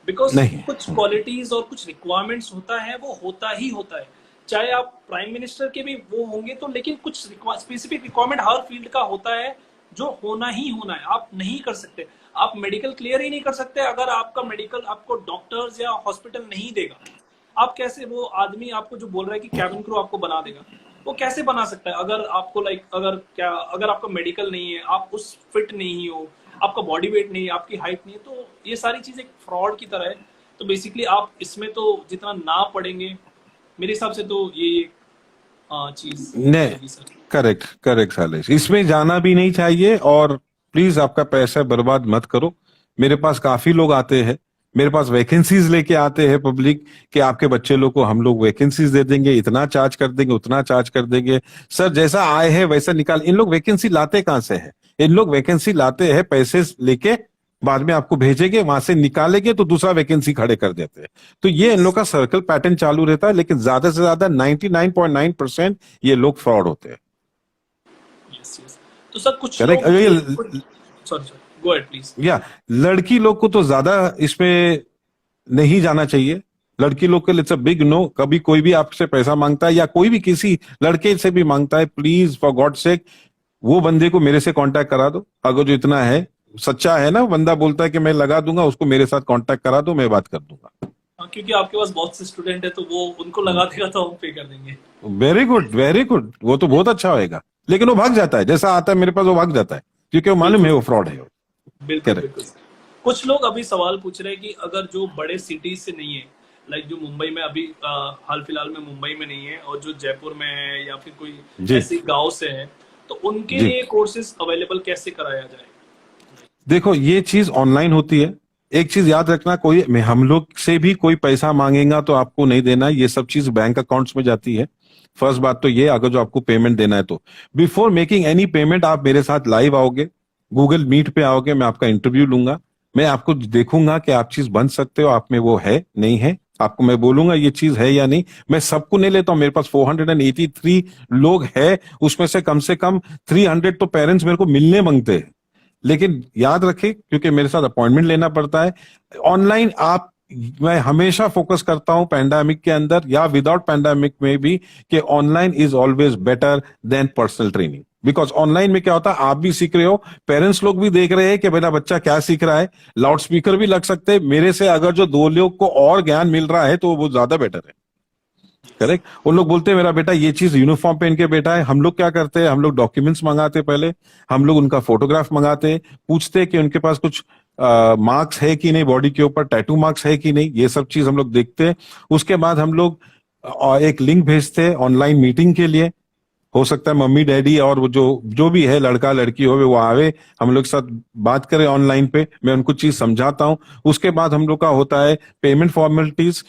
बिकॉज नहीं, कुछ क्वालिटीज और कुछ रिक्वायरमेंट्स होता है, वो होता ही होता है। चाहे आप प्राइम मिनिस्टर के भी वो होंगे तो, लेकिन कुछ स्पेसिफिक रिक्वायरमेंट हर फील्ड का होता है जो होना ही होना है। आप नहीं कर सकते, आप मेडिकल क्लियर ही नहीं कर सकते अगर आपका मेडिकल आपको डॉक्टर्स या हॉस्पिटल नहीं देगा। आप कैसे, वो आदमी आपको जो बोल रहा है कि कैबिन क्रू आपको बना देगा, वो कैसे बना सकता है अगर आपको अगर आपका मेडिकल नहीं है, आप उस फिट नहीं हो, आपका बॉडी वेट नहीं है, आपकी हाइट नहीं है, तो ये सारी चीज एक फ्रॉड की तरह है। तो बेसिकली आप इसमें तो जितना ना पढ़ेंगे, मेरे हिसाब से तो ये चीज नहीं, रहेगी सर। करेक्ट करेक्ट सालेश, इसमें जाना भी नहीं चाहिए। और प्लीज आपका पैसा बर्बाद मत करो। मेरे पास काफी लोग आते हैं, मेरे पास वैकेंसीज लेके आते हैं पब्लिक कि आपके बच्चे लोग को हम लोग वैकेंसीज दे देंगे, इतना चार्ज कर देंगे, उतना चार्ज कर देंगे। सर जैसा आए हैं वैसा निकाल। इन लोग वैकेंसी लाते कहां से है? इन लोग वैकेंसी लाते हैं पैसे लेके, बाद में आपको भेजेंगे, वहां से निकालेंगे तो दूसरा वैकेंसी खड़े कर देते हैं। तो ये इन लोग का सर्कल पैटर्न चालू रहता है, लेकिन ज्यादा से ज्यादा 99.9% ये लोग फ्रॉड होते हैं। Yes yes. तो सर कुछ करेक्ट। लोग ये sorry sir, go ahead please. या लड़की लोग को तो ज्यादा इसमें नहीं जाना चाहिए। लड़की लोग के लिए इट्स अ बिग नो। कभी कोई भी आपसे पैसा मांगता है या कोई भी किसी लड़के से भी मांगता है, प्लीज फॉर गॉड सेक वो बंदे को मेरे से कांटेक्ट करा दो। अगर जो इतना है, सच्चा है ना, बंदा बोलता है कि मैं लगा दूंगा, उसको मेरे साथ कांटेक्ट करा दो, मैं बात कर दूंगा। हाँ, क्योंकि आपके पास बहुत से स्टूडेंट है तो वो उनको लगा देगा तो हम पे कर देंगे। वेरी गुड वेरी गुड, वो तो बहुत अच्छा होएगा। लेकिन वो भाग जाता है, जैसा आता है मेरे पास वो भाग जाता है, क्योंकि वो मालूम है वो फ्रॉड है। बिल्कुल करेक्ट। बिल्कुल। कुछ लोग अभी सवाल पूछ रहे हैं कि अगर जो बड़े सिटीज से नहीं है, लाइक जो मुंबई में अभी हाल फिलहाल में मुंबई में नहीं है, और जो जयपुर में है या फिर कोई जी ऐसे गांव से है, तो उनके जी, लिए कोर्सेज अवेलेबल कैसे कराया जाए? देखो ये चीज ऑनलाइन होती है। एक चीज याद रखना, कोई हम लोग से भी कोई पैसा मांगेगा तो आपको नहीं देना। ये सब चीज बैंक अकाउंट्स में जाती है। फर्स्ट बात तो ये, अगर जो आपको पेमेंट देना है तो बिफोर मेकिंग एनी पेमेंट आप मेरे साथ लाइव आओगे, गूगल मीट पे आओगे, मैं आपका इंटरव्यू लूंगा, मैं आपको देखूंगा कि आप चीज बन सकते हो, आप में वो है नहीं है। आपको मैं बोलूंगा ये चीज है या नहीं। मैं सबको नहीं लेता हूं, मेरे पास 483 लोग है, उसमें से कम 300 तो पेरेंट्स मेरे को मिलने मांगते हैं। लेकिन याद रखें, क्योंकि मेरे साथ अपॉइंटमेंट लेना पड़ता है। ऑनलाइन आप, मैं हमेशा फोकस करता हूं पैंडेमिक के अंदर या विदाउट पैंडेमिक में भी, कि online is always better than personal training. Because online में क्या होता है, आप भी सीख रहे हो, पेरेंट्स लोग भी देख रहे हैं कि मेरा बच्चा क्या सीख रहा है, लाउड स्पीकर भी लग सकते हैं मेरे से। अगर जो दो लोग को और ज्ञान मिल रहा है तो वो ज्यादा बेटर है। करेक्ट। उन लोग बोलते हैं मेरा बेटा ये चीज यूनिफॉर्म पहन के बैठा है। हम लोग क्या करते हैं, हम लोग डॉक्यूमेंट्स मंगाते, पहले हम लोग उनका फोटोग्राफ मंगाते, पूछते कि उनके पास कुछ मार्क्स है कि नहीं, बॉडी के ऊपर टैटू मार्क्स है कि नहीं, ये सब चीज हम लोग देखते हैं। उसके बाद हम लोग एक लिंक भेजते हैं ऑनलाइन मीटिंग के लिए। हो सकता है मम्मी डैडी और वो जो जो भी है, लड़का लड़की हो, वो आवे, हम लोग के साथ बात करें ऑनलाइन पे, मैं उनको चीज समझाता हूं। उसके बाद हम लोग का होता है पेमेंट फॉर्मेलिटीज।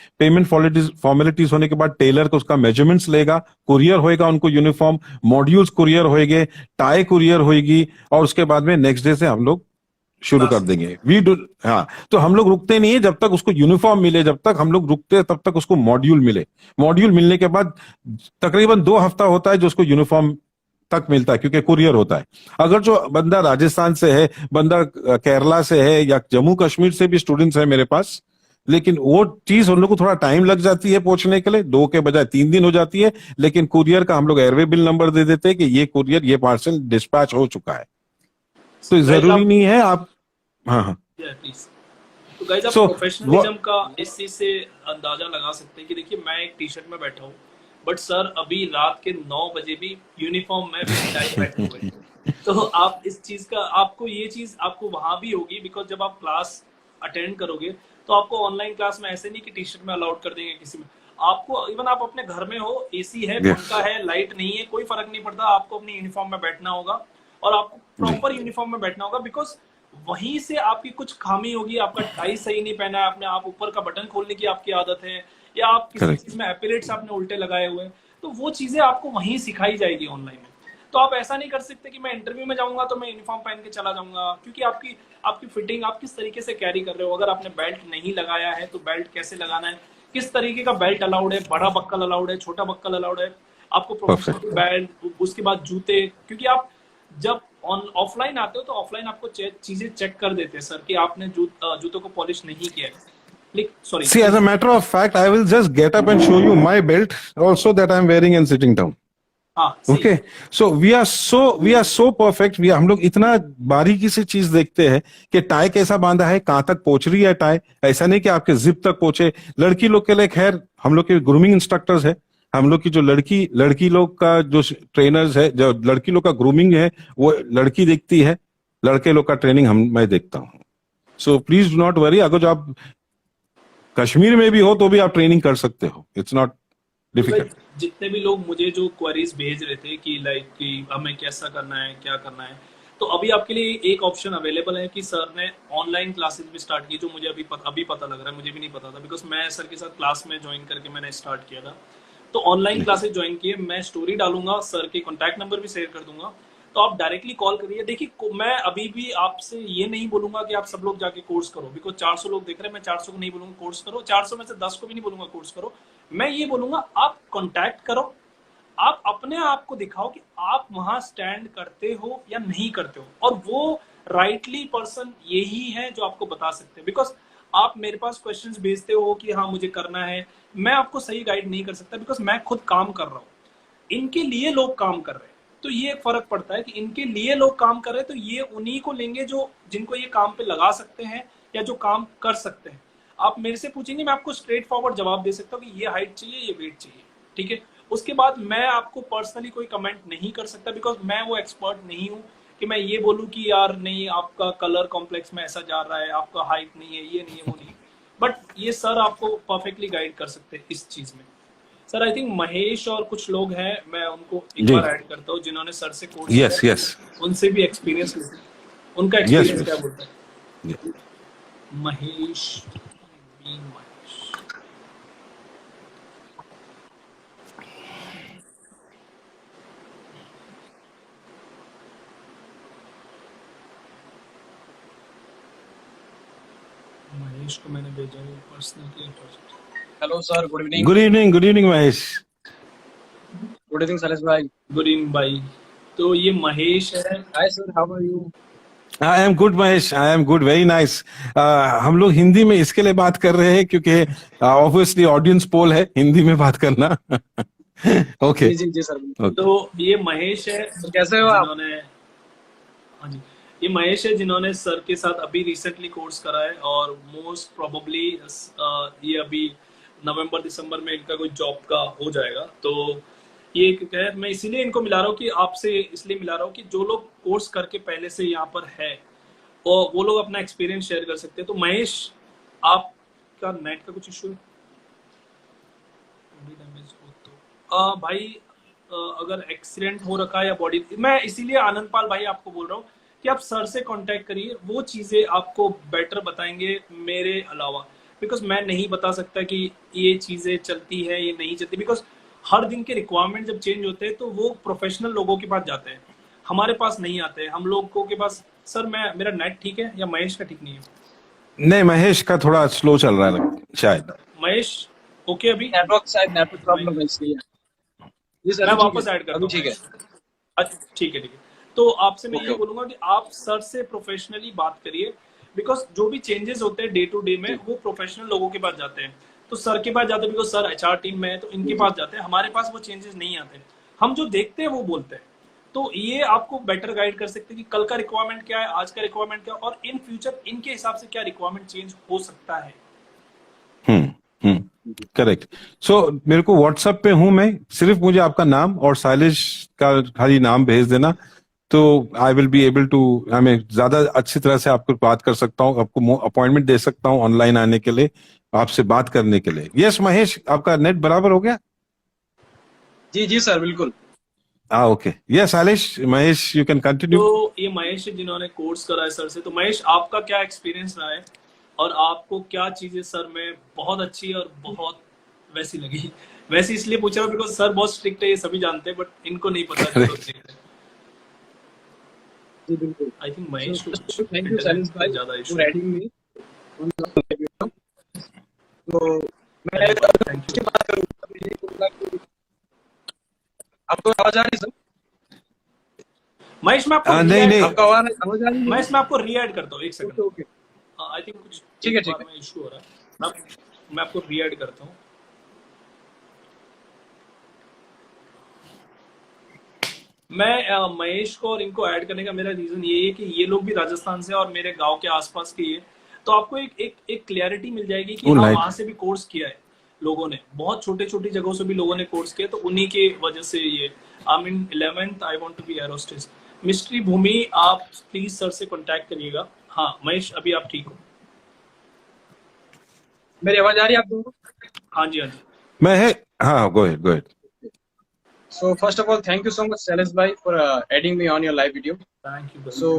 फॉर्मेलिटीज होने के बाद टेलर को उसका मेजरमेंट्स लेगा, कुरियर होएगा उनको यूनिफॉर्म, मॉड्यूल्स कुरियर होएंगे, टाई कुरियर होएगी, और उसके बाद में नेक्स्ट डे से हम लोग शुरू कर देंगे। वी डू, हाँ। तो हम लोग रुकते नहीं है जब तक उसको यूनिफॉर्म मिले, जब तक हम लोग रुकते हैं तब तक उसको मॉड्यूल मिले। मॉड्यूल मिलने के बाद तकरीबन 2 हफ्ता होता है जो उसको यूनिफॉर्म तक मिलता है, क्योंकि कुरियर होता है। अगर जो बंदा राजस्थान से है, बंदा केरला से है, या जम्मू कश्मीर से भी स्टूडेंट्स है मेरे पास, लेकिन वो चीज उन लोग को थोड़ा टाइम लग जाती है पहुंचने के लिए, 2 के बजाय 3 दिन हो जाती है। लेकिन कुरियर का हम लोग एयरवे बिल नंबर दे देते हैं कि ये कुरियर, ये पार्सल डिस्पैच हो चुका है। तो जरूरी नहीं है आप, हाँ हाँ। प्लीज। तो गाइस आप So, प्रोफेशनलिज्म का इस चीज से अंदाजा लगा सकते हैं कि देखिए मैं एक टी शर्ट में बैठा हूँ, बट सर अभी रात के 9 बजे भी यूनिफॉर्म में बैठे हुए हैं। तो आप इस चीज का, आपको ये चीज आपको वहां भी होगी, बिकॉज जब आप क्लास अटेंड करोगे तो आपको ऑनलाइन क्लास में ऐसे नहीं कि टी शर्ट में अलाउड कर देंगे किसी में। आपको इवन आप अपने घर में हो, एसी है, पंखा है, लाइट नहीं है, कोई फर्क नहीं पड़ता, आपको अपनी यूनिफॉर्म में बैठना होगा और आपको प्रॉपर यूनिफॉर्म में बैठना होगा। बिकॉज वहीं से आपकी कुछ खामी होगी, आपका टाई सही नहीं पहना है आपने, आप ऊपर का बटन खोलने की आपकी आदत है, या आप किसी चीज में एपिलेट्स आपने उल्टे लगाए हुए हैं, तो वो चीजें आपको वहीं सिखाई जाएगी ऑनलाइन में। तो आप ऐसा नहीं कर सकते कि मैं इंटरव्यू में जाऊंगा तो मैं यूनिफॉर्म पहन के चला जाऊंगा, क्योंकि आपकी आपकी फिटिंग आप किस तरीके से कैरी कर रहे हो। अगर आपने बेल्ट नहीं लगाया है तो बेल्ट कैसे लगाना है, किस तरीके का बेल्ट अलाउड है, बड़ा बक्कल अलाउड है, छोटा बक्कल अलाउड है, आपको परफेक्ट। प्रोफेशनल बेल्ट, उसके बाद जूते, क्योंकि आप जब ऑफलाइन आते हो तो ऑफलाइन आपको चीजें चेक कर देते हैं सर कि आपने जूतों को पॉलिश नहीं किया है। Sorry, See, as a matter of fact, I will just get up and show you my belt also that I'm wearing and sitting down. हाँ सही। Okay, so we are so perfect. हम लोग इतना बारीकी से चीज देखते हैं कि टाई कैसा बांधा है, कहाँ तक पहुंच रही है टाई। ऐसा नहीं कि आपके जिप तक पहुंचे। लड़की लोग के लिए खैर हम लोग के ग्रूमिंग इंस्ट्रक्टर्स है, हम लोग की जो लड़की लोग का जो ट्रेनर्स है, जो लड़की लोग का ग्रूमिंग है वो लड़की देखती है, लड़के लोग का ट्रेनिंग मैं देखता हूँ। So please do not worry, अगर जो आप कश्मीर में भी हो तो भी आप ट्रेनिंग कर सकते हो, इट्स नॉट डिफिकल्ट। जितने भी लोग मुझे जो क्वेरीज भेज रहे थे कि लाइक कि हमें कैसा करना है, क्या करना है, तो अभी आपके लिए एक ऑप्शन अवेलेबल है कि सर ने ऑनलाइन क्लासेस भी स्टार्ट की, जो मुझे अभी पता लग रहा है, मुझे भी नहीं पता था, बिकॉज मैं सर के साथ क्लास में ज्वाइन करके मैंने स्टार्ट किया था। तो ऑनलाइन क्लासेस ज्वाइन किए, मैं स्टोरी डालूंगा, सर के कॉन्टैक्ट नंबर भी शेयर कर दूंगा, तो आप डायरेक्टली कॉल करिए। देखिए मैं अभी भी आपसे ये नहीं बोलूंगा कि आप सब लोग जाके कोर्स करो, बिकॉज 400 लोग देख रहे हैं, मैं 400 को नहीं बोलूंगा कोर्स करो, 400 में से 10 को भी नहीं बोलूंगा कोर्स करो। मैं ये बोलूंगा आप कॉन्टैक्ट करो, आप अपने आप को दिखाओ कि आप वहां स्टैंड करते हो या नहीं करते हो, और वो राइटली पर्सन यही है जो आपको बता सकते हैं। बिकॉज आप मेरे पास क्वेश्चंस भेजते हो कि हाँ मुझे करना है, मैं आपको सही गाइड नहीं कर सकता, बिकॉज मैं खुद काम कर रहा हूँ, इनके लिए लोग काम कर रहे हैं, तो ये एक फर्क पड़ता है कि इनके लिए लोग काम कर रहे हैं, तो ये उन्हीं को लेंगे जो जिनको ये काम पे लगा सकते हैं या जो काम कर सकते हैं। आप मेरे से पूछेंगे, मैं आपको स्ट्रेट फॉरवर्ड जवाब दे सकता हूँ कि ये हाइट चाहिए, ये वेट चाहिए, ठीक है। उसके बाद मैं आपको पर्सनली कोई कमेंट नहीं कर सकता, बिकॉज मैं वो एक्सपर्ट नहीं हूँ कि मैं ये बोलूँ कि यार नहीं आपका कलर कॉम्प्लेक्स में ऐसा जा रहा है, आपका हाइट नहीं है, ये नहीं है, वो नहीं। बट ये सर आपको परफेक्टली गाइड कर सकते हैं इस चीज में। सर आई थिंक महेश और कुछ लोग हैं, मैं उनको एक बार ऐड करता हूँ जिन्होंने सर से कोर्स किया, उनसे भी एक्सपीरियंस लेते हैं, उनका एक्सपीरियंस क्या बोलता है। महेश महेश को मैंने भेजा है personal. Hello sir, good evening. Good evening Mahesh. Good evening Sailesh भाई। गुड इवनिंग भाई। तो ये महेश है। Hi sir, how are you? I am good Mahesh, I am good, very nice. हम लोग हिंदी में इसके लिए बात कर रहे हैं क्योंकि ऑब्वियसली ऑडियंस पोल है हिंदी में बात करना। ओके जी जी सर। तो ये महेश है, तो कैसे हो आप? हाँ जी, ये महेश है जिन्होंने सर के साथ अभी रिसेंटली कोर्स करा है, और मोस्ट प्रोबेबली ये अभी नवंबर दिसंबर में इनका कोई जॉब का हो जाएगा। तो ये है, मैं इसीलिए इनको मिला रहा हूँ कि आपसे इसलिए मिला रहा हूँ कि जो लोग कोर्स करके पहले से यहाँ पर है और वो लोग अपना एक्सपीरियंस शेयर कर सकते हैं। तो महेश, आपका नेट का कुछ इशू है? भाई अगर एक्सीडेंट हो रखा है या बॉडी, मैं इसीलिए आनंदपाल भाई आपको बोल रहा हूँ कि आप सर से कांटेक्ट करिए, वो चीजें आपको बेटर बताएंगे मेरे अलावा, बिकॉज मैं नहीं बता सकता कि ये चीजें चलती है ये नहीं चलती, बिकॉज हर दिन के रिक्वायरमेंट जब चेंज होते हैं तो वो प्रोफेशनल लोगों के पास जाते हैं, हमारे पास नहीं आते हैं। हम लोगों के पास सर मेरा नेट ठीक है या महेश का ठीक नहीं है? नहीं, महेश का थोड़ा स्लो चल रहा है शायद। महेश ओके अभी? नेटवर्क प्रॉब्लम है इसलिए। जी सर, मैं वापस ऐड करता हूँ। ठीक है। अच्छा ठीक है। तो आपसे मैं ये बोलूंगा कि आप सर से प्रोफेशनली बात करिए, बिकॉज जो भी चेंजेस होते हैं डे टू डे में वो प्रोफेशनल लोगों के पास जाते हैं, तो सर के पास जाते हैं, बिकॉज सर एचआर टीम में है तो इनके पास जाते हैं, हमारे पास वो चेंजेस नहीं आते, हम जो देखते हैं वो बोलते हैं। तो ये आपको बेटर गाइड कर सकते हैं कि कल का रिक्वायरमेंट क्या है, आज का रिक्वायरमेंट क्या है, और इन फ्यूचर इनके हिसाब से क्या रिक्वायरमेंट चेंज हो सकता है। करेक्ट। सो मेरे को व्हाट्सएप पे हूं मैं, सिर्फ मुझे आपका नाम और शैलेश का खाली नाम भेज देना, तो I will be able to, मैं ज्यादा अच्छी तरह से आपको बात कर सकता हूँ, आपको अपॉइंटमेंट दे सकता हूँ ऑनलाइन आने के लिए, आपसे बात करने के लिए। यस महेश, आपका नेट बराबर हो गया? जी जी सर, बिल्कुल। Okay, yes Shailesh, Mahesh you can continue. तो ये महेश है जिन्होंने कोर्स करा है सर से। तो महेश, आपका क्या एक्सपीरियंस रहा है और आपको क्या चीजें सर में बहुत अच्छी और बहुत वैसी लगी? वैसे इसलिए पूछ रहा हूँ बिकॉज सर बहुत स्ट्रिक्ट है, ये सभी जानते हैं, बट इनको नहीं पता। जी बिल्कुल। आई थिंक महेश को कुछ थैंक यू इंटरनेट सैलिस का भाई ज्यादा इशू फॉर एडिंग मी। तो मैं थैंक यू। की बात करूँ तो मैं यही बोलूंगा कि आपको आवाज आ रही है सर? महेश मैं आपको नहीं री-ऐड नहीं आपको आवाज आ रही है? महेश मैं आपको री-ऐड करता हूँ, एक okay second. Okay I think कुछ ठीक एक है ठीक बार है। में इशू हो रहा है। मैं आपको री-ऐड करता हूँ। मैं महेश को और इनको ऐड करने का मेरा रीजन ये है कि ये लोग भी राजस्थान से और मेरे गांव के आसपास के ही है, तो आपको एक क्लैरिटी मिल जाएगी कि ओ हाँ नाइट वहां से भी कोर्स किया है लोगों ने, बहुत छोटे छोटी जगहों से भी लोगों ने कोर्स किया, तो उन्हीं के वजह से ये I mean 11th I want to be air hostess. Mistry Bhumi, आप प्लीज सर से कांटेक्ट करिएगा। हाँ महेश, अभी आप ठीक हो? मेरी आवाज आ रही है आप दोनों को? हाँ जी, हाँ जी। मैं है। हाँ, go ahead go ahead. So first of all, thank you so much, Sailesh bhai, for adding me on your live video. Thank you. So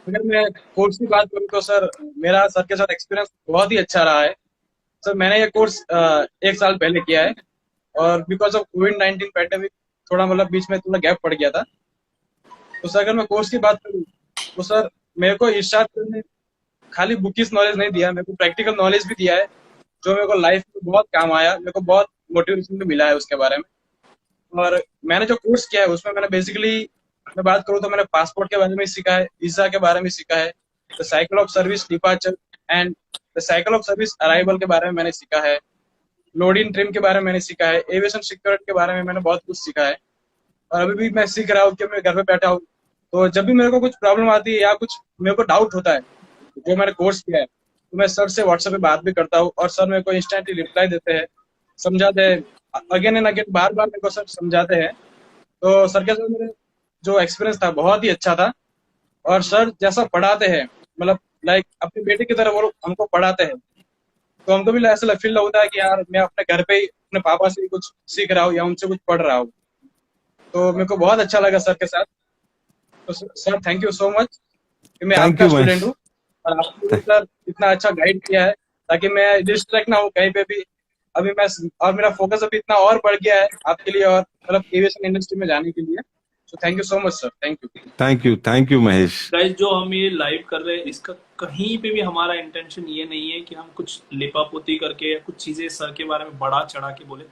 अगर मैं कोर्स की बात करूँ तो सर मेरा सर के साथ एक्सपीरियंस बहुत ही अच्छा रहा है। सर मैंने ये कोर्स 1 साल पहले किया है और बिकॉज ऑफ कोविड-19 पैंडेमिक थोड़ा मतलब बीच में थोड़ा गैप पड़ गया था। तो सर अगर मैं कोर्स की बात करूँ तो सर मेरे को इरशाद सर ने खाली बुकिश नॉलेज नहीं दिया, मेरे को प्रैक्टिकल नॉलेज भी दिया है जो मेरे को लाइफ में बहुत काम आया, मेरे को बहुत मोटिवेशन भी मिला है उसके बारे में। और मैंने जो कोर्स किया है उसमें मैंने बेसिकली मैं बात करूँ तो मैंने पासपोर्ट के बारे में सीखा है, वीजा के बारे में सीखा है, the cycle of service departure and the cycle of service arrival के बारे में मैंने सीखा है, लोड इन ट्रिम के बारे में मैंने सीखा है, एविएशन सिक्योरिटी के बारे में मैंने बहुत कुछ सीखा है। और अभी भी मैं सीख रहा हूँ कि मैं घर पे बैठा हूँ, तो जब भी मेरे को कुछ प्रॉब्लम आती है या कुछ मेरे को डाउट होता है जो मैंने कोर्स किया है तो मैं सर से व्हाट्सएप पे बात भी करता हूँ और सर मेरे को इंस्टेंटली रिप्लाई देते हैं, समझाते हैं, अगेन एंड अगेन बार बार मेरे को सर समझाते हैं। तो सर के साथ मेरे जो एक्सपीरियंस था बहुत ही अच्छा था। और सर जैसा पढ़ाते हैं मतलब लाइक अपने बेटे की तरह वो लोग हमको पढ़ाते हैं, तो हमको भी ऐसा फील होता है कि यार मैं अपने घर पे ही अपने पापा से ही कुछ सीख रहा हूँ या उनसे कुछ पढ़ रहा हूँ। तो मेरे को बहुत अच्छा लगा सर के साथ। तो sir thank you so much कि मैं थैंक आपका यू स्टूडेंट महेश। हूँ और आपने सर इतना अच्छा गाइड किया है ताकि मैं डिस्ट्रैक्ट ना हूँ कहीं पे भी। अभी मैं और मेरा फोकस अभी इतना और बढ़ गया है आपके लिए और मतलब एविएशन इंडस्ट्री में जाने के लिए। So thank you so much sir, thank you. Thank you Mahesh. Guys, जो हम ये लाइव कर रहे हैं इसका कहीं पे भी हमारा इंटेंशन ये नहीं है कि हम कुछ लिपापोती करके या कुछ चीजें सर के बारे में बढ़ा चढ़ा के बोले।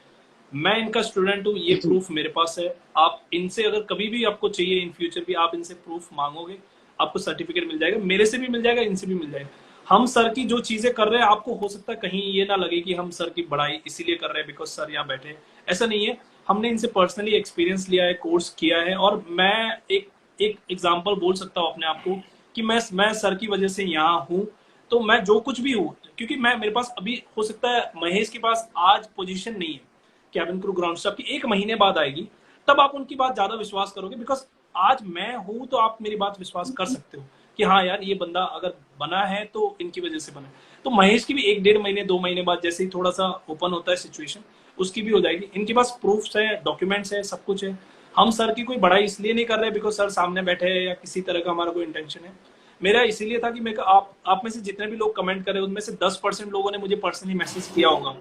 मैं इनका स्टूडेंट हूँ, ये प्रूफ मेरे पास है। आप इनसे अगर कभी भी आपको चाहिए इन फ्यूचर भी आप इनसे प्रूफ मांगोगे, आपको सर्टिफिकेट मिल जाएगा, मेरे से भी मिल जाएगा, इनसे भी मिल जाएगा। हम सर की जो चीजें कर रहे हैं आपको हो सकता है कहीं ये ना लगे कि हम सर की बड़ाई इसीलिए कर रहे हैं बिकॉज सर यहाँ बैठे हैं, ऐसा नहीं है। हमने इनसे पर्सनली एक्सपीरियंस लिया है, कोर्स किया है, और मैं एक एग्जाम्पल बोल सकता हूँ अपने आप को कि मैं सर की वजह से यहाँ हूँ। तो मैं जो कुछ भी हूँ, क्योंकि मैं मेरे पास अभी हो सकता है महेश के पास आज पोजीशन नहीं है, कैबिन क्रू ग्राउंड स्टाफ की 1 महीने बाद आएगी, तब आप उनकी बात ज्यादा विश्वास करोगे बिकॉज आज मैं हूं तो आप मेरी बात विश्वास कर सकते हो कि हाँ यार ये बंदा अगर बना है तो इनकी वजह से बना है। तो महेश की भी 1-1.5 महीने 2 महीने बाद जैसे ही थोड़ा सा ओपन होता है सिचुएशन, उसकी भी हो जाएगी। इनके पास प्रूफ्स है, डॉक्यूमेंट्स है, सब कुछ है। हम सर की कोई बड़ाई इसलिए नहीं कर रहे बिकॉज सर सामने बैठे हैं या किसी तरह का हमारा कोई इंटेंशन है। मेरा इसीलिए था कि मैं आप में से जितने भी लोग कमेंट कर रहे हैं उनमें से 10% लोगों ने मुझे पर्सनली मैसेज किया होगा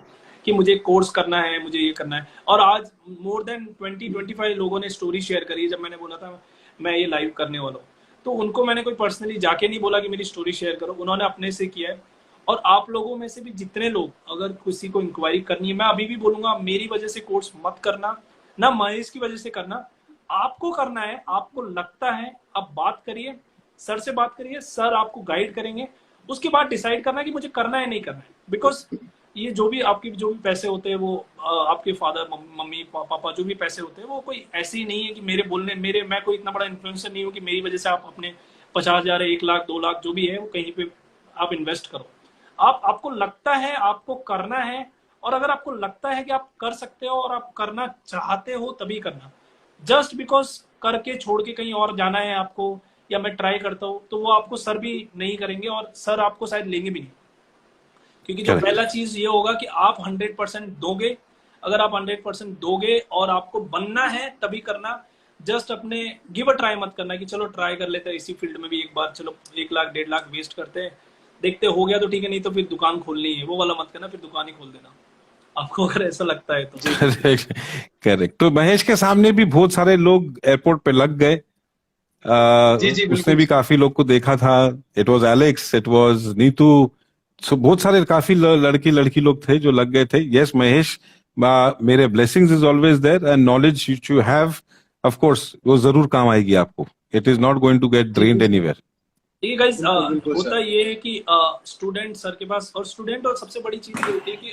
कि मुझे कोर्स करना है, मुझे ये करना है। और आज मोर देन 20-25 लोगों ने स्टोरी शेयर करी है जब मैंने बोला था मैं ये लाइव करने वाला हूँ। तो उनको मैंने कोई पर्सनली जाके नहीं बोला कि मेरी स्टोरी शेयर करो, उन्होंने अपने से किया है। और आप लोगों में से भी जितने लोग अगर किसी को इंक्वायरी करनी है, मैं अभी भी बोलूंगा मेरी वजह से कोर्स मत करना, ना महेश की वजह से करना। आपको करना है, आपको लगता है, आप बात करिए, सर से बात करिए, सर आपको गाइड करेंगे। उसके बाद डिसाइड करना है कि मुझे करना है नहीं करना है। बिकॉज ये जो भी आपके जो भी पैसे होते हैं वो आपके फादर मम्मी पापा जो भी पैसे होते हैं वो कोई ऐसे ही नहीं है कि मेरे बोलने मैं कोई इतना बड़ा इन्फ्लुएंसर नहीं हूँ कि मेरी वजह से आप अपने 50,000 1 लाख 2 लाख जो भी है वो कहीं पे आप इन्वेस्ट करो। आपको लगता है, आपको करना है, और अगर आपको लगता है कि आप कर सकते हो और आप करना चाहते हो तभी करना। जस्ट बिकॉज करके छोड़ के कहीं और जाना है आपको, या मैं ट्राई करता हूँ, तो वो आपको सर भी नहीं करेंगे और सर आपको शायद लेंगे भी नहीं। क्योंकि जो पहला चीज ये होगा कि आप 100% दोगे। अगर आप 100% दोगे और आपको बनना है तभी करना। जस्ट अपने गिव अ ट्राई मत करना कि चलो ट्राई कर लेते हैं इसी फील्ड में भी एक बार, चलो 1 लाख 1.5 लाख वेस्ट करते हैं, देखते हो गया तो ठीक है, नहीं तो फिर दुकान खोलनी है, वो वाला मत करना, फिर दुकान ही खोल देना आपको अगर ऐसा लगता है तो। करेक्ट। तो महेश के सामने भी बहुत सारे लोग एयरपोर्ट पे लग गए, जी जी उसने बिल्कुल भी सर। काफी लोग को देखा था। It was Alex, it was Neetu, so बहुत सारे काफी लड़की लड़की लोग थे जो लग गए थे। यस महेश, मेरे blessings is always there and knowledge you have, of course वो जरूर काम आएगी आपको। It is not going to get जी ड्रेन्ड बिल्कुल एनीवेयर। देखिए गाइस, बिल्कुल बिल्कुल होता सर। ये है कि स्टूडेंट सर के पास, और स्टूडेंट और सबसे बड़ी चीज ये होती है कि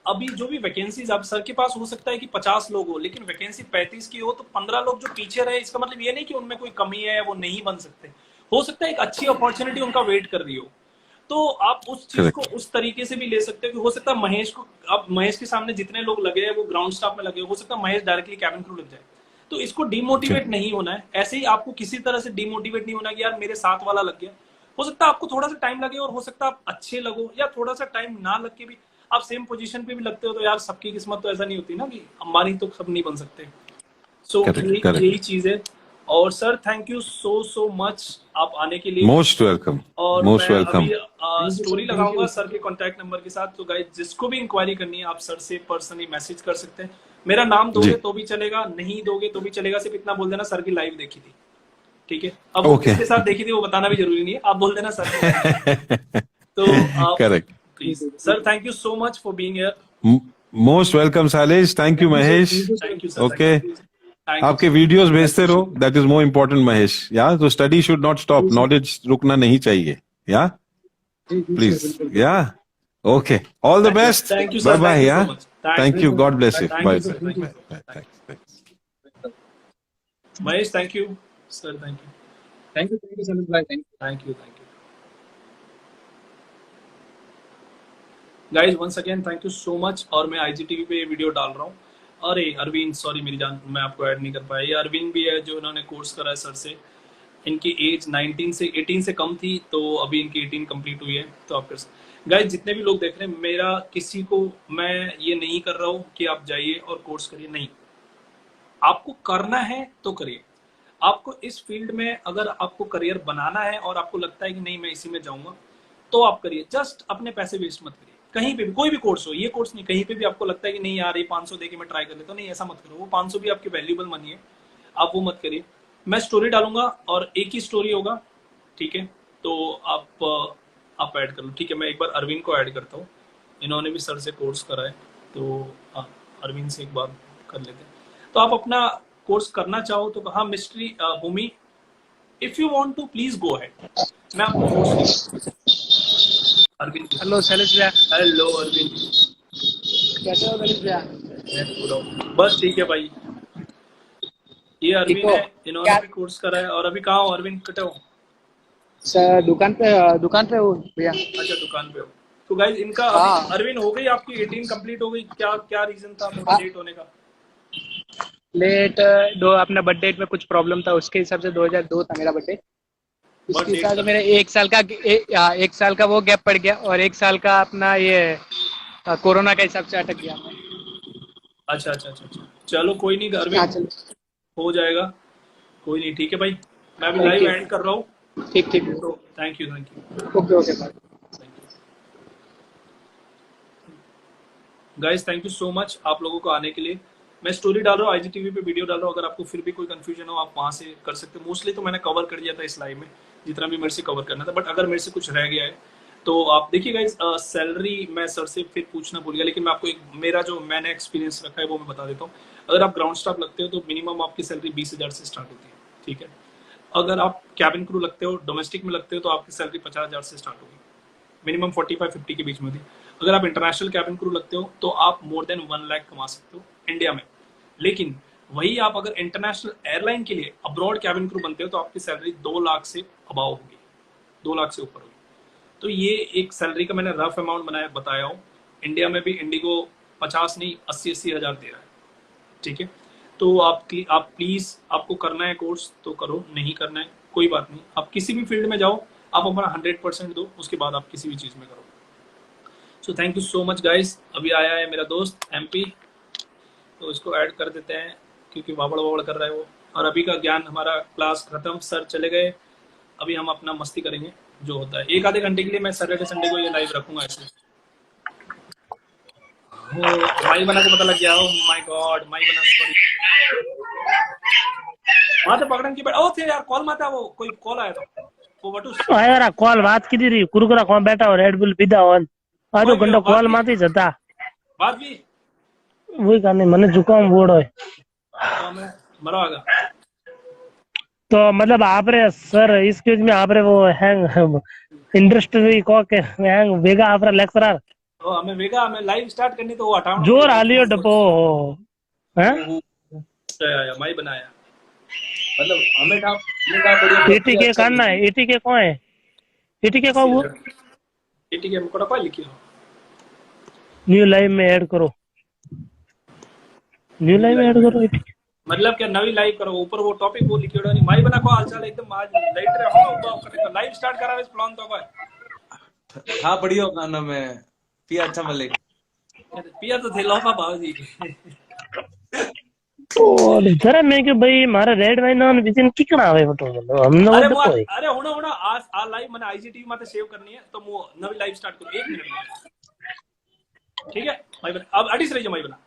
अभी जो भी वैकेंसीज आप सर के पास हो सकता है कि 50 लोग हो, लेकिन वैकेंसी 35 की हो, तो 15 लोग जो पीछे रहे, इसका मतलब ये नहीं कि उनमें कोई कमी है, वो नहीं बन सकते। हो सकता है एक अच्छी अपॉर्चुनिटी उनका वेट कर रही हो। तो आप उस चीज को करेक्ट उस तरीके से भी ले सकते हो कि हो सकता है महेश को, अब महेश के सामने जितने लोग लगे हैं वो ग्राउंड स्टाफ में लगे हो सकता है महेश डायरेक्टली कैबिन क्रू लग जाए। तो इसको डिमोटिवेट नहीं होना है, ऐसे ही आपको किसी तरह से डिमोटिवेट नहीं होना कि यार मेरे साथ वाला लग गया। हो सकता है आपको थोड़ा सा टाइम लगे और हो सकता है आप अच्छे लगो, या थोड़ा सा टाइम ना लग के भी आप सेम पोजीशन पे भी लगते हो, तो यार सबकी किस्मत तो ऐसा नहीं होती ना कि अंबानी तो सब नहीं बन सकते। सो करेक्ट यही करेक्ट। चीज है। और sir thank you so much आप आने के लिए। मोस्ट वेलकम, और मोस्ट मैं वेलकम। अभी thank you story sir, thank लगाऊंगा यू। सर के कांटेक्ट नंबर के साथ, तो गाइस जिसको भी इंक्वायरी करनी है आप सर से पर्सनली मैसेज कर सकते हैं। मेरा नाम दोगे जी तो भी चलेगा, नहीं दोगे तो भी चलेगा, सिर्फ इतना बोल देना सर की लाइव देखी थी। ठीक है, अब वो ओके। किसके साथ देखी थी वो बताना भी जरूरी नहीं है, आप बोल देना सर की लाइव देखी थी। तो आप correct. Please sir, thank you so much for being here. Most welcome Salesh, thank you thank you sir, Mahesh. Thank you sir. Thank you sir, okay, thank you आपके सर। वीडियोस भेजते रहो, that is more important Mahesh. या तो स्टडी शुड नॉट जी स्टॉप, सर। नॉलेज रुकना नहीं चाहिए। या जी जी सर, प्लीज, बिल्कुल या बिल्कुल। Okay, all the best, thank you bye sir, thank bye. You या so much, thank thank you, you, god bless you, thank bye you sir, bye thank you, bye. Mahesh thank you sir, thank you, thank you sir भाई, thank you. Thank you, thank you guys, once again thank you so much. और मैं आईजीटीवी पे ये वीडियो डाल रहा हूँ। अरे अरविंद, सॉरी मेरी जान, मैं आपको ऐड नहीं कर पाया। ये अरविंद भी है जो इन्होंने कोर्स करा है सर से। इनकी एज 18 से कम थी, तो अभी इनकी 18 कंप्लीट हुई है। तो आप कर गाइज, जितने भी लोग देख रहे हैं, मेरा किसी को मैं ये नहीं कर रहा हूँ कि आप जाइए और कोर्स करिए, नहीं। आपको करना है तो करिए। आपको इस फील्ड में अगर आपको करियर बनाना है और आपको लगता है कि नहीं मैं इसी में जाऊंगा, तो आप करिए। जस्ट अपने पैसे वेस्ट मत करिए। कहीं पे भी कोई भी कोर्स हो, ये कोर्स नहीं, कहीं पे भी आपको लगता है कि नहीं यार ये 500 दे के मैं ट्राई कर लेता हूँ, नहीं ऐसा मत करो। वो 500 भी आपकी वैल्यूबल मनी है, आप वो मत करिए। मैं स्टोरी डालूंगा और एक ही स्टोरी होगा, ठीक है। तो आप ऐड कर लो, ठीक है। मैं एक बार अरविंद को ऐड करता हूँ, इन्होंने भी सर से कोर्स करा है, तो अरविंद से एक बार कर लेते हैं। तो आप अपना कोर्स करना चाहो तो हाँ, Mistry Bhumi, if you want to please go ahead, मैं आपको फोर्स नहीं करूंगा। अरविंद, हेलो शैलेश भैया, हेलो अरविंद, कैसे हो शैलेश भैया? मैं पूरा हूँ। बस ठीक है भाई। ये ठीक अरविंद हो है, इन्होंने क्या? भी कोर्स करा है। और अभी कहाँ हो अरविंद? कटे हो? सर दुकान पे हो भैया? अच्छा, दुकान पे हो। तो गाइज इनका अभी, हाँ अरविंद हो गई आपकी 18 कंप्लीट हो गई, क्या क्या रीजन था हाँ, लेट होने का? लेट दो अपना बर्थडे में कुछ प्रॉब्लम था, उसके हिसाब से 2002 था मेरा बर्थडे। उसके बर्थडे हिसाब से का? मेरा एक साल का वो गैप पड़ गया, और एक साल का अपना ये कोरोना के हिसाब से अटक गया मैं। अच्छा अच्छा अच्छा अच्छा, चलो कोई नहीं हाँ अरविंद, चलो, हो जाएगा, कोई नहीं, ठीक है भाई। मैं अभी ठीक लाइव ठीक एंड कर रहा हूँ। ठीक ठीक। तो thank you, thank you, okay okay bye. Thank you guys, thank you so much आप लोगों को आने के लिए। मैं स्टोरी डाल रहा हूँ, आईजीटीवी पे वीडियो डाल रहा हूँ। अगर आपको फिर भी कोई कंफ्यूजन हो, आप वहाँ से कर सकते हो। मोस्टली तो मैंने कवर कर दिया था इस लाइव में, जितना भी मेरे से कवर करना था। बट अगर मेरे से कुछ रह गया है तो आप देखिए गाइस। सैलरी मैं सर से फिर पूछना भूल गया, लेकिन मैं आपको एक मेरा जो मैंने एक्सपीरियंस रखा है वो मैं बता देता हूँ। अगर आप ग्राउंड स्टाफ लगते हो तो मिनिमम आपकी सैलरी 20,000 से स्टार्ट होती है, ठीक है। अगर आप कैबिन क्रू लगते हो, डोमेस्टिक में लगते हो, तो आपकी सैलरी 50,000 से स्टार्ट होगी, मिनिमम 45-50 के बीच में होती है। अगर आप इंटरनेशनल कैबिन क्रू लगते हो तो आप मोर देन 1 लाख कमा सकते हो इंडिया में। लेकिन वही आप अगर इंटरनेशनल एयरलाइन के लिए अब्रॉड कैबिन क्रू बनते हो तो आपकी सैलरी 2 लाख से अबाव होगी, 2 लाख से ऊपर होगी। तो ये एक सैलरी का मैंने रफ अमाउंट बताया हूँ। इंडिया में भी इंडिगो 50 नहीं 80 हज़ार दे रहा है, ठीक है। तो आप प्लीज, आपको करना है कोर्स तो करो, नहीं करना है कोई बात नहीं। आप किसी भी फील्ड में जाओ, आप अपना 100% दो, उसके बाद आप किसी भी चीज में करो। So thank you so much guys. अभी आया है मेरा दोस्त एमपी, तो इसको ऐड कर देते हैं क्योंकि वाबड़ वाबड़ कर रहा है वो। और अभी का ज्ञान हमारा क्लास खत्म, सर चले गए। अभी हम अपना मस्ती करेंगे जो होता है। 1 आधे घंटे के लिए मैं सैटरडे संडे को ये लाइव रखूंगा ऐसे। माई बना को पता लग गया। ओ माय गॉड, माई बना, सॉरी। माथे पकड़न की बैठ ओ थे यार कॉल माता वो कोई कॉल आया था वो बटूस यार कॉल बात की री कुरकुरा को बैठा और रेड बुल पीधा और आधो घंटो कॉल माथी जता बात भी वही काने मने जुकाम बोड़ो है तो मैं मरवागा तो मतलब आप रे सर इसके में आप रे वो हैंग इंडस्ट्री को के हैंग वेगा आप रे लेक्चरर तो हमें वेगा हमें लाइव स्टार्ट करनी तो वो हटाओ जोर आलियो डपो हैं या माई बनाया मतलब हमें था बढ़िया एटीके करना है एटीके कौन है एटीके कौन वो एटीके में कोई लिखियो न्यू लाइव में ऐड करो न्यू लाइव में ऐड करो मतलब क्या नवी लाइव करो ऊपर वो टॉपिक वो लिखियो नहीं माई बना को हालचाल एकदम आज लाइट रे हो ऊपर लाइव स्टार्ट करा इस प्लान तो कोई हाँ बढ़िया गाना में पिया अच्छा मलिक पिया तो थे लोफा बाबूजी और जरा मैं के भाई मारा रेड वाइन ऑन विजन किकना आवे फोटो हम नो अरे तो कोई अरे होना होना आज आ लाइव मैंने आईजीटीवी माते सेव करनी है तो वो नवी लाइव स्टार्ट करो 1 मिनट में ठीक है माई बना अब अडिस रही माई बना